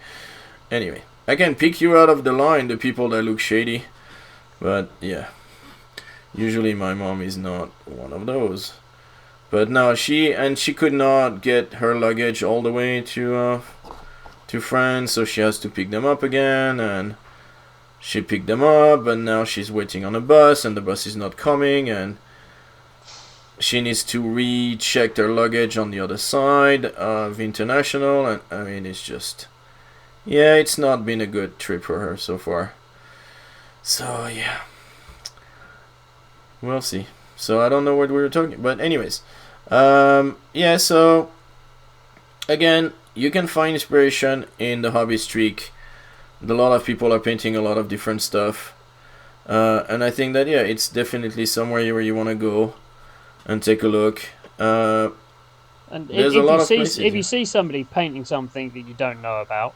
anyway, I can pick you out of the line, the people that look shady, but yeah, usually my mom is not one of those. But no, she could not get her luggage all the way to France, so she has to pick them up again, and she picked them up, and now she's waiting on a bus, and the bus is not coming, and she needs to recheck her luggage on the other side of international, and I mean, it's just, yeah, it's not been a good trip for her so far. So yeah, we'll see. So I don't know what we were talking, but anyways, yeah. So again, you can find inspiration in the Hobbystreak. A lot of people are painting a lot of different stuff, and I think that it's definitely somewhere where you want to go and take a look. And there's a lot of places. If you see somebody painting something that you don't know about,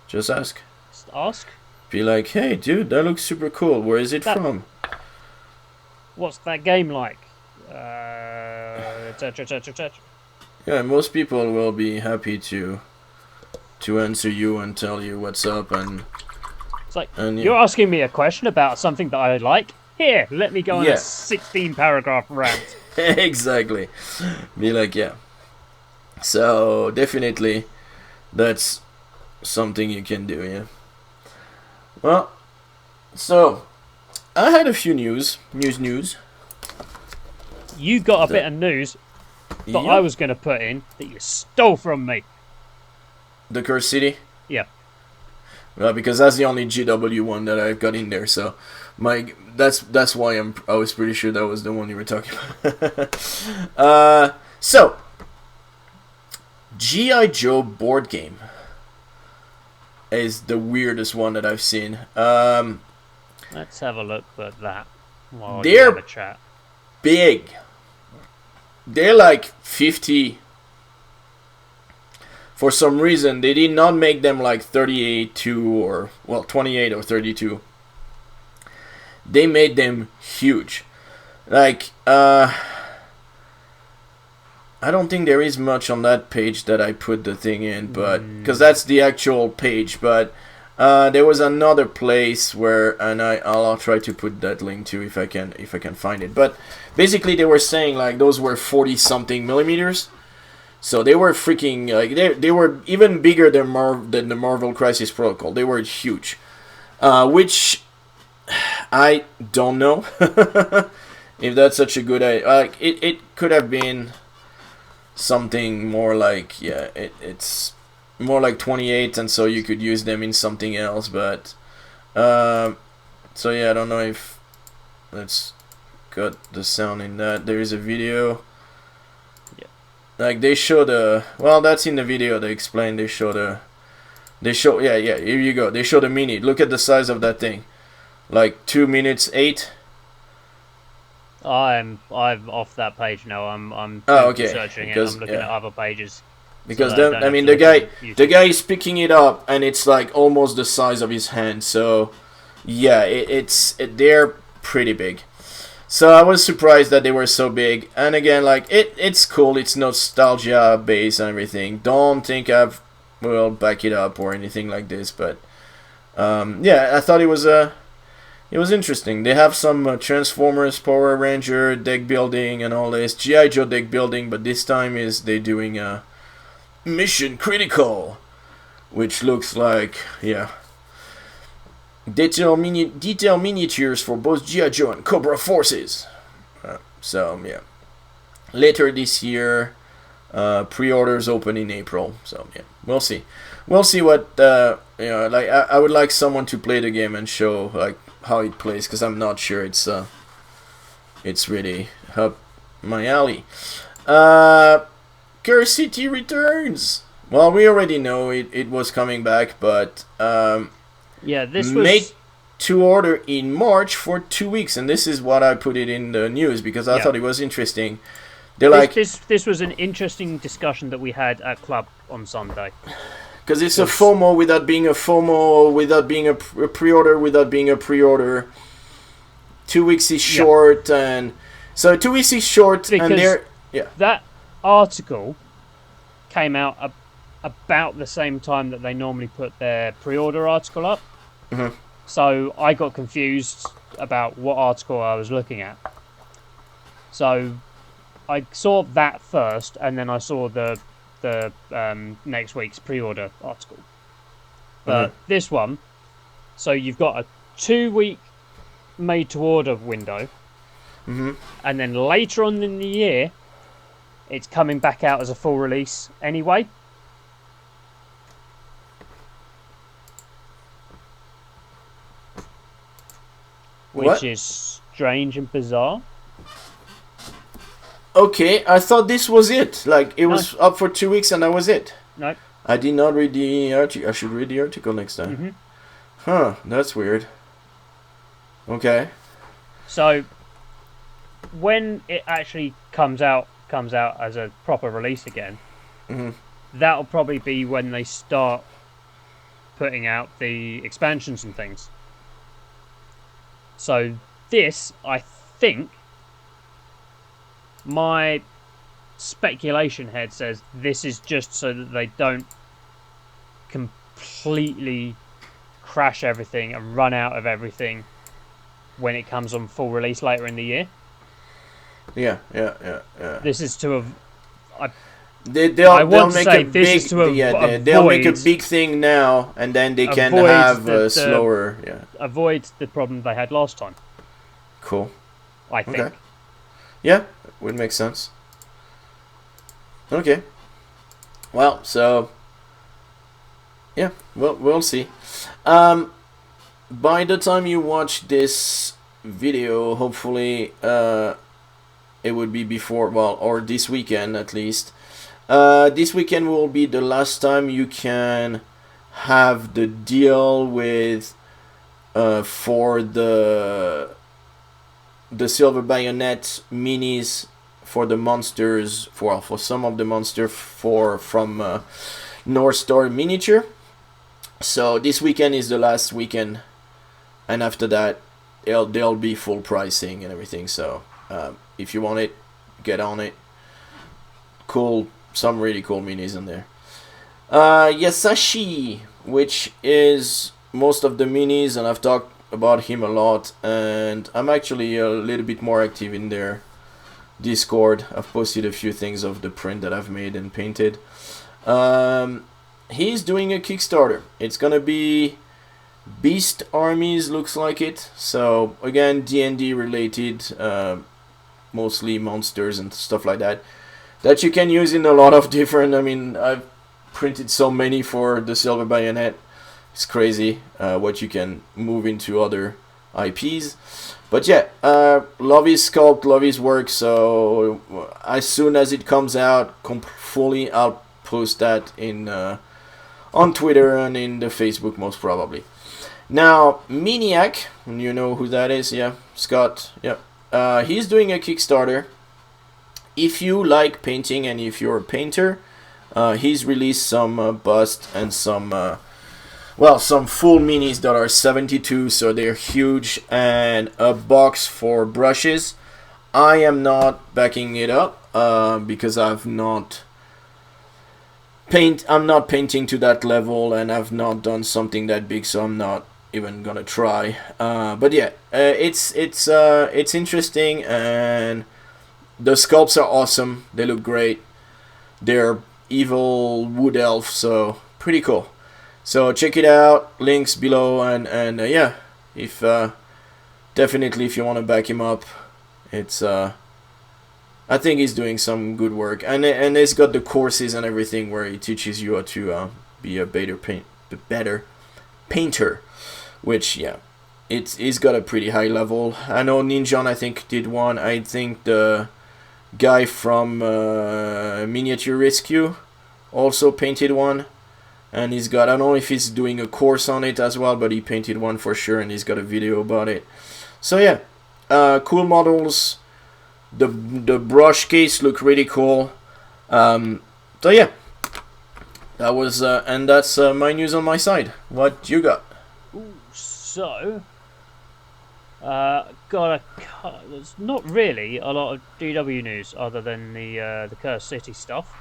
just ask. Just ask. Be like, hey, dude, that looks super cool. Where is it from? What's that game like? etc. Yeah, most people will be happy to answer you and tell you what's up. And it's like, you're asking me a question about something that I like? Here, let me go on a 16-paragraph rant. Exactly. Be like, yeah. So, definitely, that's something you can do, yeah. Well, so, I had a few news. You got a bit of news that I was going to put in that you stole from me. The Cursed City? Yeah. Well, because that's the only GW one that I've got in there, so That's why I was pretty sure that was the one you were talking about. So, G.I. Joe board game is the weirdest one that I've seen. Let's have a look at that while They're you have a chat. Big. They're like 50. For some reason, they did not make them like 38 or 28 or 32. They made them huge. Like, I don't think there is much on that page that I put the thing in, but because that's the actual page. But there was another place where, and I'll try to put that link too if I can find it. But basically, they were saying like those were 40-something millimeters. So they were freaking, like, they were even bigger than the Marvel Crisis Protocol. They were huge. Which, I don't know if that's such a good idea. Like, it could have been something more like, it's more like 28, and so you could use them in something else. But, so yeah, I don't know if that's got the sound in that. There is a video. Like, they show that's in the video, they explain, here you go, they show the mini. Look at the size of that thing. Like, 2 minutes 8. I'm off that page now. I'm okay. Searching it. I'm looking at other pages. Because so then, I mean, the guy is picking it up, and it's like almost the size of his hand. So, yeah, they're pretty big. So I was surprised that they were so big, and again, like, it's cool, it's nostalgia based and everything. Don't think I will back it up or anything like this, but yeah, I thought it was interesting. They have some Transformers, Power Ranger deck building and all this, G.I. Joe deck building, but this time they're doing a Mission Critical, which looks like, yeah, detail miniatures for both G.I. Joe and Cobra forces. So yeah, later this year, pre-orders open in April. So yeah, we'll see what like I would like someone to play the game and show like how it plays, because I'm not sure it's really up my alley. Curse City returns. Well, we already know it was coming back, but yeah, this was made to order in March for 2 weeks, and this is what I put it in the news because I thought it was interesting. They're this was an interesting discussion that we had at Club on Sunday. Because it's a FOMO without being a FOMO, without being a pre-order, without being a pre-order. 2 weeks is short, and so 2 weeks is short, because that article came out about the same time that they normally put their pre-order article up. Mm-hmm. So I got confused about what article I was looking at. So I saw that first, and then I saw the next week's pre-order article. But this one, so you've got a 2 week made-to-order window, and then later on in the year, it's coming back out as a full release anyway. Which is strange and bizarre. Okay, I thought this was it. Like, it was up for 2 weeks and that was it. No. I did not read the article. I should read the article next time. Huh, that's weird. Okay. So, when it actually comes out as a proper release again, that'll probably be when they start putting out the expansions and things. So this, I think, my speculation head says this is just so that they don't completely crash everything and run out of everything when it comes on full release later in the year. Yeah. This is to they'll make a big they'll make a big thing now, and then they can have a slower. Avoid the problem they had last time. Cool. I think. Okay. Yeah, would make sense. Okay. Well, so yeah, we'll see. by the time you watch this video, hopefully it would be before, well, or this weekend at least. This weekend will be the last time you can have the deal with for the silver bayonet minis for the monsters, for some of the monsters from North Star Miniature. So this weekend is the last weekend, and after that they'll be full pricing and everything. So if you want it, get on it. Cool, some really cool minis in there. Yasashi, which is most of the minis, and I've talked about him a lot, and I'm actually a little bit more active in their Discord. I've posted a few things of the print that I've made and painted. He's doing a Kickstarter. It's gonna be Beast Armies, looks like it. So again, D&D related, mostly monsters and stuff like that you can use in a lot of different. I mean, I've printed so many for the Silver Bayonet. It's crazy what you can move into other IPs. But yeah, love his sculpt, love his work. So as soon as it comes out fully, I'll post that in on Twitter and in the Facebook most probably. Now, Miniac, you know who that is, yeah, Scott, yeah. He's doing a Kickstarter. If you like painting and if you're a painter, he's released some bust and some full minis that are 72, so they're huge, and a box for brushes. I am not backing it up because I'm not painting to that level, and I've not done something that big, so I'm not even gonna try. But yeah, it's interesting, and the sculpts are awesome. They look great. They're evil wood elf, so pretty cool. So check it out. Links below, and yeah, if definitely if you want to back him up, it's I think he's doing some good work, and he's got the courses and everything where he teaches you how to be a better painter, which yeah, he's got a pretty high level. I know Ninjan, I think, did one. I think the guy from Miniature Rescue also painted one, and he's got, I don't know if he's doing a course on it as well, but he painted one for sure, and he's got a video about it. So yeah, cool models. The brush case look really cool. So yeah, that was and that's my news on my side. What you got? Ooh, so there's not really a lot of DW news other than the Cursed City stuff.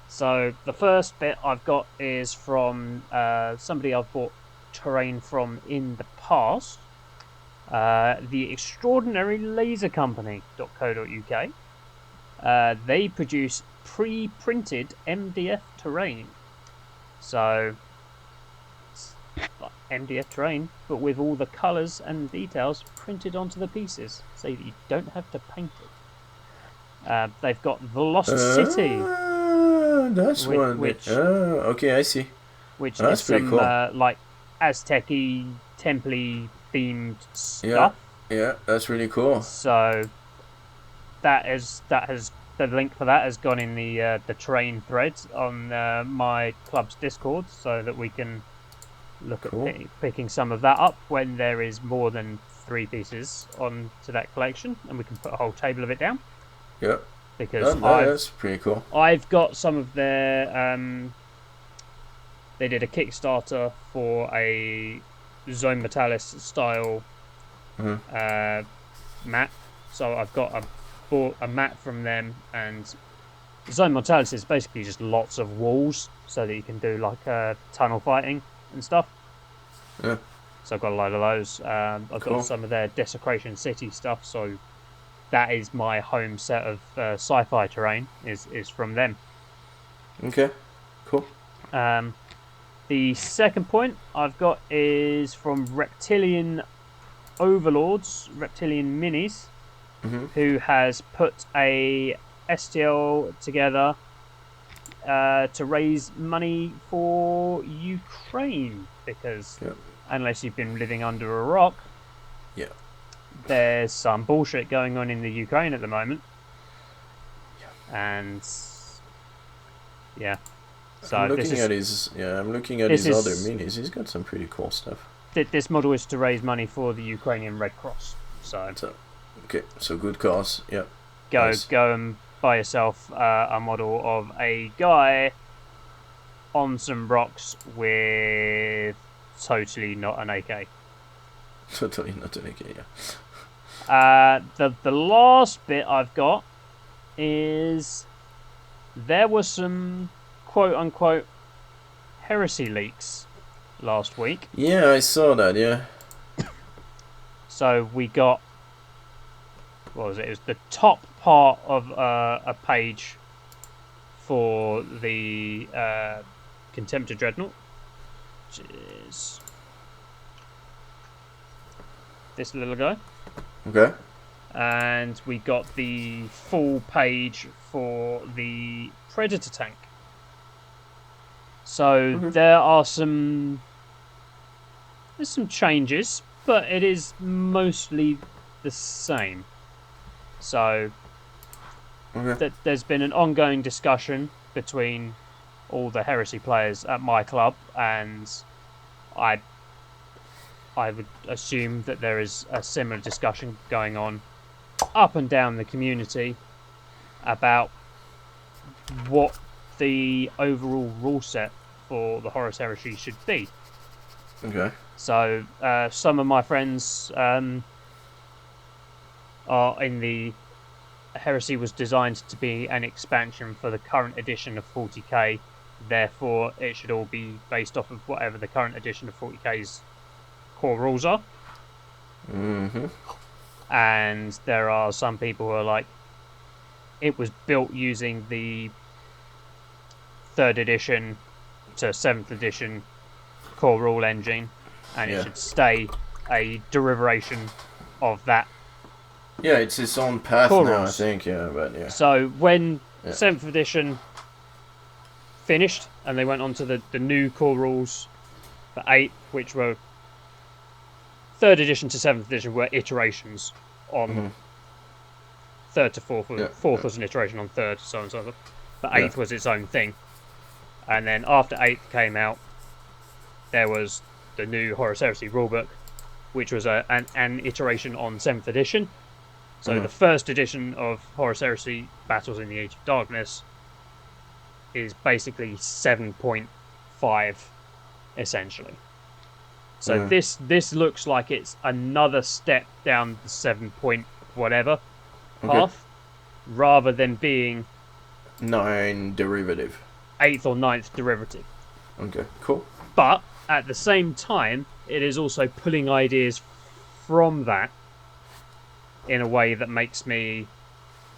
So the first bit I've got is from somebody I've bought terrain from in the past. The Extraordinary Laser Company.co.uk. They produce pre-printed MDF terrain. So like MDF terrain, but with all the colours and details printed onto the pieces, so that you don't have to paint it. They've got the Lost City. That's one. Which okay, I see. Which that's is pretty some cool. like Aztec-y, temple-y themed stuff. Yeah, that's really cool. So that has the link for that has gone in the terrain threads on my club's Discord, so that we can look at picking some of that up when there is more than 3 pieces onto that collection, and we can put a whole table of it down. Yeah, because that's pretty cool. I've got some of their they did a Kickstarter for a Zone Metalis style mat, so I've bought a mat from them, and Zone Metalis is basically just lots of walls so that you can do like tunnel fighting and stuff. Yeah. So I've got a load of those. I've got some of their Desecration City stuff, so that is my home set of sci-fi terrain is from them. Okay, cool. The second point I've got is from Reptilian Overlords, Reptilian Minis, who has put a STL together to raise money for Ukraine, because unless you've been living under a rock, Yeah. there's some bullshit going on in the Ukraine at the moment. And yeah, so I'm looking at his other minis. He's got some pretty cool stuff. This model is to raise money for the Ukrainian Red Cross. So okay, so good cause. Yeah. Go and buy yourself a model of a guy on some rocks with totally not an AK. Totally not an AK. Yeah. The last bit I've got is there was some quote-unquote heresy leaks last week. Yeah, I saw that, yeah. So we got, what was it? It was the top part of a page for the Contemptor Dreadnought, which is this little guy. Okay. And we got the full page for the Predator tank. So there's some changes, but it is mostly the same. So there's been an ongoing discussion between all the heresy players at my club, and I would assume that there is a similar discussion going on up and down the community about what the overall rule set for the Horus Heresy should be. Okay. So some of my friends are in the Heresy was designed to be an expansion for the current edition of 40k, therefore it should all be based off of whatever the current edition of 40k's core rules are. And there are some people who are like, it was built using the 3rd edition to 7th edition core rule engine, and it should stay a derivation of that. Yeah, it's its own path core now, rules. I think, yeah, but yeah. So when 7th edition finished and they went on to the new core rules for 8th, which were 3rd edition to 7th edition were iterations on 3rd to 4th. 4th was an iteration on 3rd, so on and so forth. But 8th was its own thing. And then after 8th came out, there was the new Horus Heresy rulebook, which was an iteration on 7th edition. So the first edition of Horus Heresy Battles in the Age of Darkness is basically 7.5, essentially. So this looks like it's another step down the 7 point whatever path, rather than being 9 derivative. 8th or 9th derivative. Okay, cool. But at the same time, it is also pulling ideas from that in a way that makes me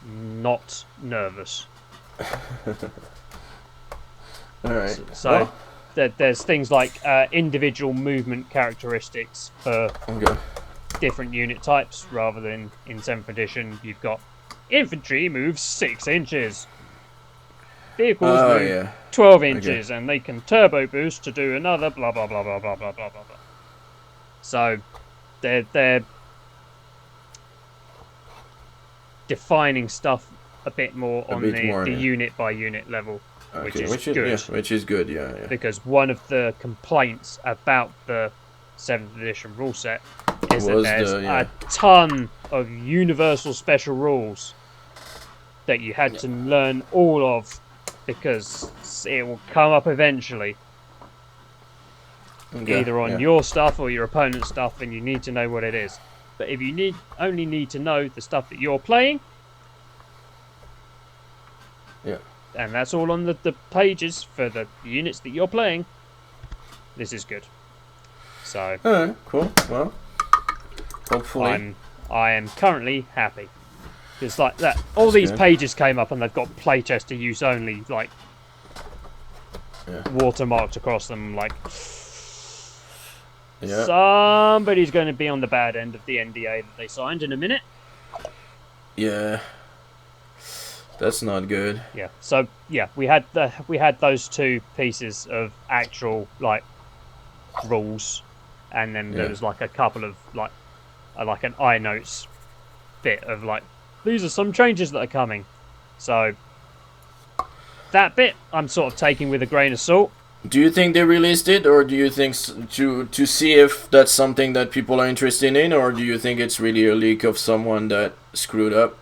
not nervous. Alright. So there's things like individual movement characteristics for different unit types, rather than in 7th edition you've got infantry moves 6 inches. Vehicles move 12 inches, and they can turbo boost to do another blah blah blah blah blah blah blah blah. So they're defining stuff a bit more on the unit by unit level, which is good. Yeah. Because one of the complaints about the 7th edition rule set is that there's a ton of universal special rules that you had to learn all of, because it will come up eventually, either on your stuff or your opponent's stuff, and you need to know what it is. But if you only need to know the stuff that you're playing, and that's all on the pages for the units that you're playing, this is good. So cool. Well, hopefully I am currently happy. It's like that. All these pages came up and they've got playtester use only, like watermarked across them. Like somebody's going to be on the bad end of the NDA that they signed in a minute. Yeah, that's not good. Yeah. So we had those two pieces of actual like rules and then there was like a couple of like an iNotes bit of like, these are some changes that are coming. So that bit I'm sort of taking with a grain of salt. Do you think they released it, or do you think to see if that's something that people are interested in, or do you think it's really a leak of someone that screwed up?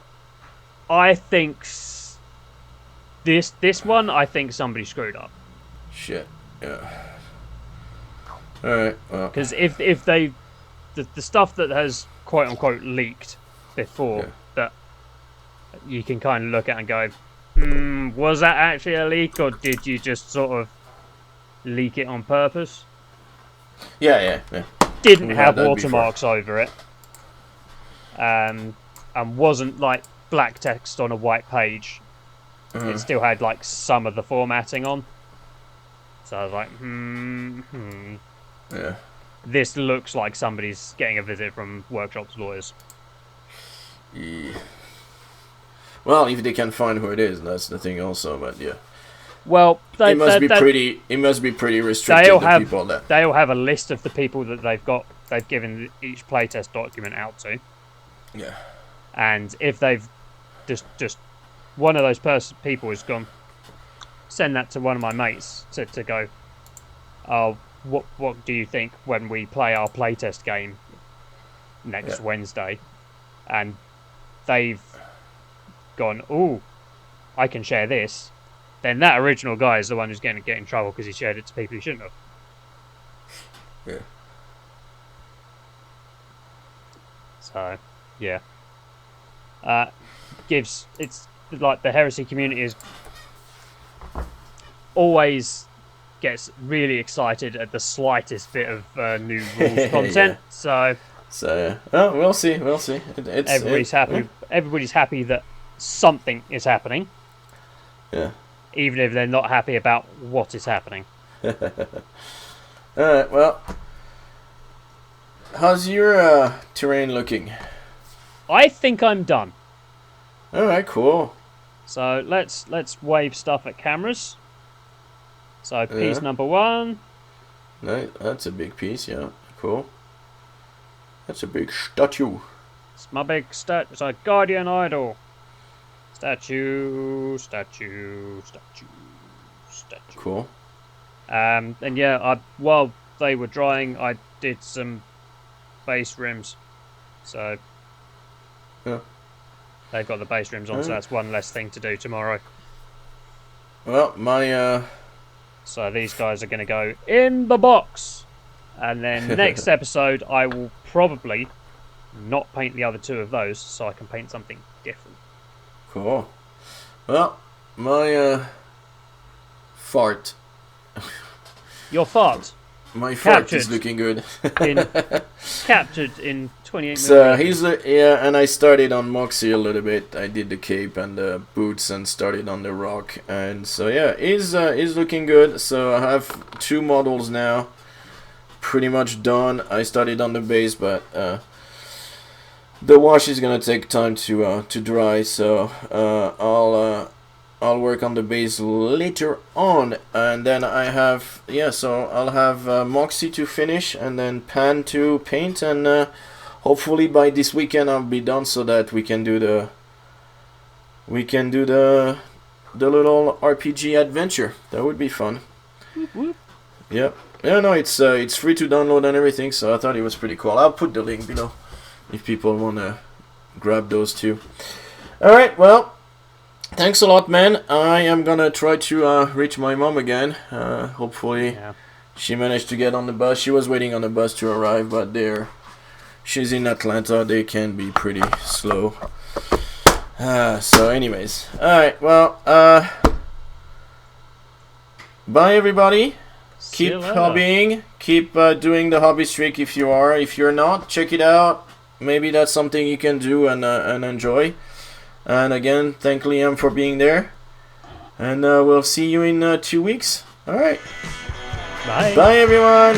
I think this one, I think somebody screwed up. Shit. Yeah. All right. Well. Because if they the stuff that has quote unquote leaked before, that you can kind of look at and go, was that actually a leak, or did you just sort of leak it on purpose? Yeah. Didn't have watermarks over it, and wasn't like black text on a white page. It still had like some of the formatting on. So I was like, Yeah. This looks like somebody's getting a visit from Workshop's lawyers. Yeah. Well, if they can find who it is, that's the thing also, but yeah. Well, it must be pretty restricted to people that they'll have a list of the people that they've given each playtest document out to. Yeah. And if they've just one of those people has gone, send that to one of my mates to go, oh, what do you think when we play our playtest game next Wednesday? And they've gone, oh, I can share this. Then that original guy is the one who's going to get in trouble because he shared it to people he shouldn't have. Yeah. So, yeah. It's like the heresy community is always gets really excited at the slightest bit of new rules content. So well, we'll see. Everybody's happy. Everybody's happy that something is happening. Yeah. Even if they're not happy about what is happening. Alright, well, how's your terrain looking? I think I'm done. Alright, cool. So let's wave stuff at cameras. So piece number 1. Nice. That's a big piece, yeah. Cool. That's a big statue. It's my big statue. It's a guardian idol. Statue. Cool. And yeah, while they were drying, I did some base rims. So yeah, they've got the base rims on, so that's one less thing to do tomorrow. Well, my so these guys are going to go in the box, and then next episode I will probably not paint the other 2 of those, so I can paint something different. Cool. Well, my fart. Your fart. My fart is looking good. Captured in 28 minutes. So he's and I started on Moxie a little bit. I did the cape and the boots and started on the rock, and so yeah, he's looking good. So I have 2 models now, pretty much done. I started on the base, but the wash is gonna take time to dry. So I'll work on the base later on, and then I have so I'll have Moxie to finish, and then Pan to paint, and hopefully by this weekend I'll be done so that we can do the little RPG adventure. That would be fun. Yep. Yeah, no, it's free to download and everything, so I thought it was pretty cool. I'll put the link below if people want to grab those too. Alright, well, thanks a lot, man. I am gonna try to reach my mom again. Hopefully she managed to get on the bus. She was waiting on the bus to arrive, but she's in Atlanta. They can be pretty slow. So anyways, alright, well, bye everybody. Keep hobbying. Keep doing the Hobbystreak if you are. If you're not, check it out. Maybe that's something you can do and enjoy. And again, thank Liam for being there. And we'll see you in 2 weeks. Alright. Bye. Bye, everyone.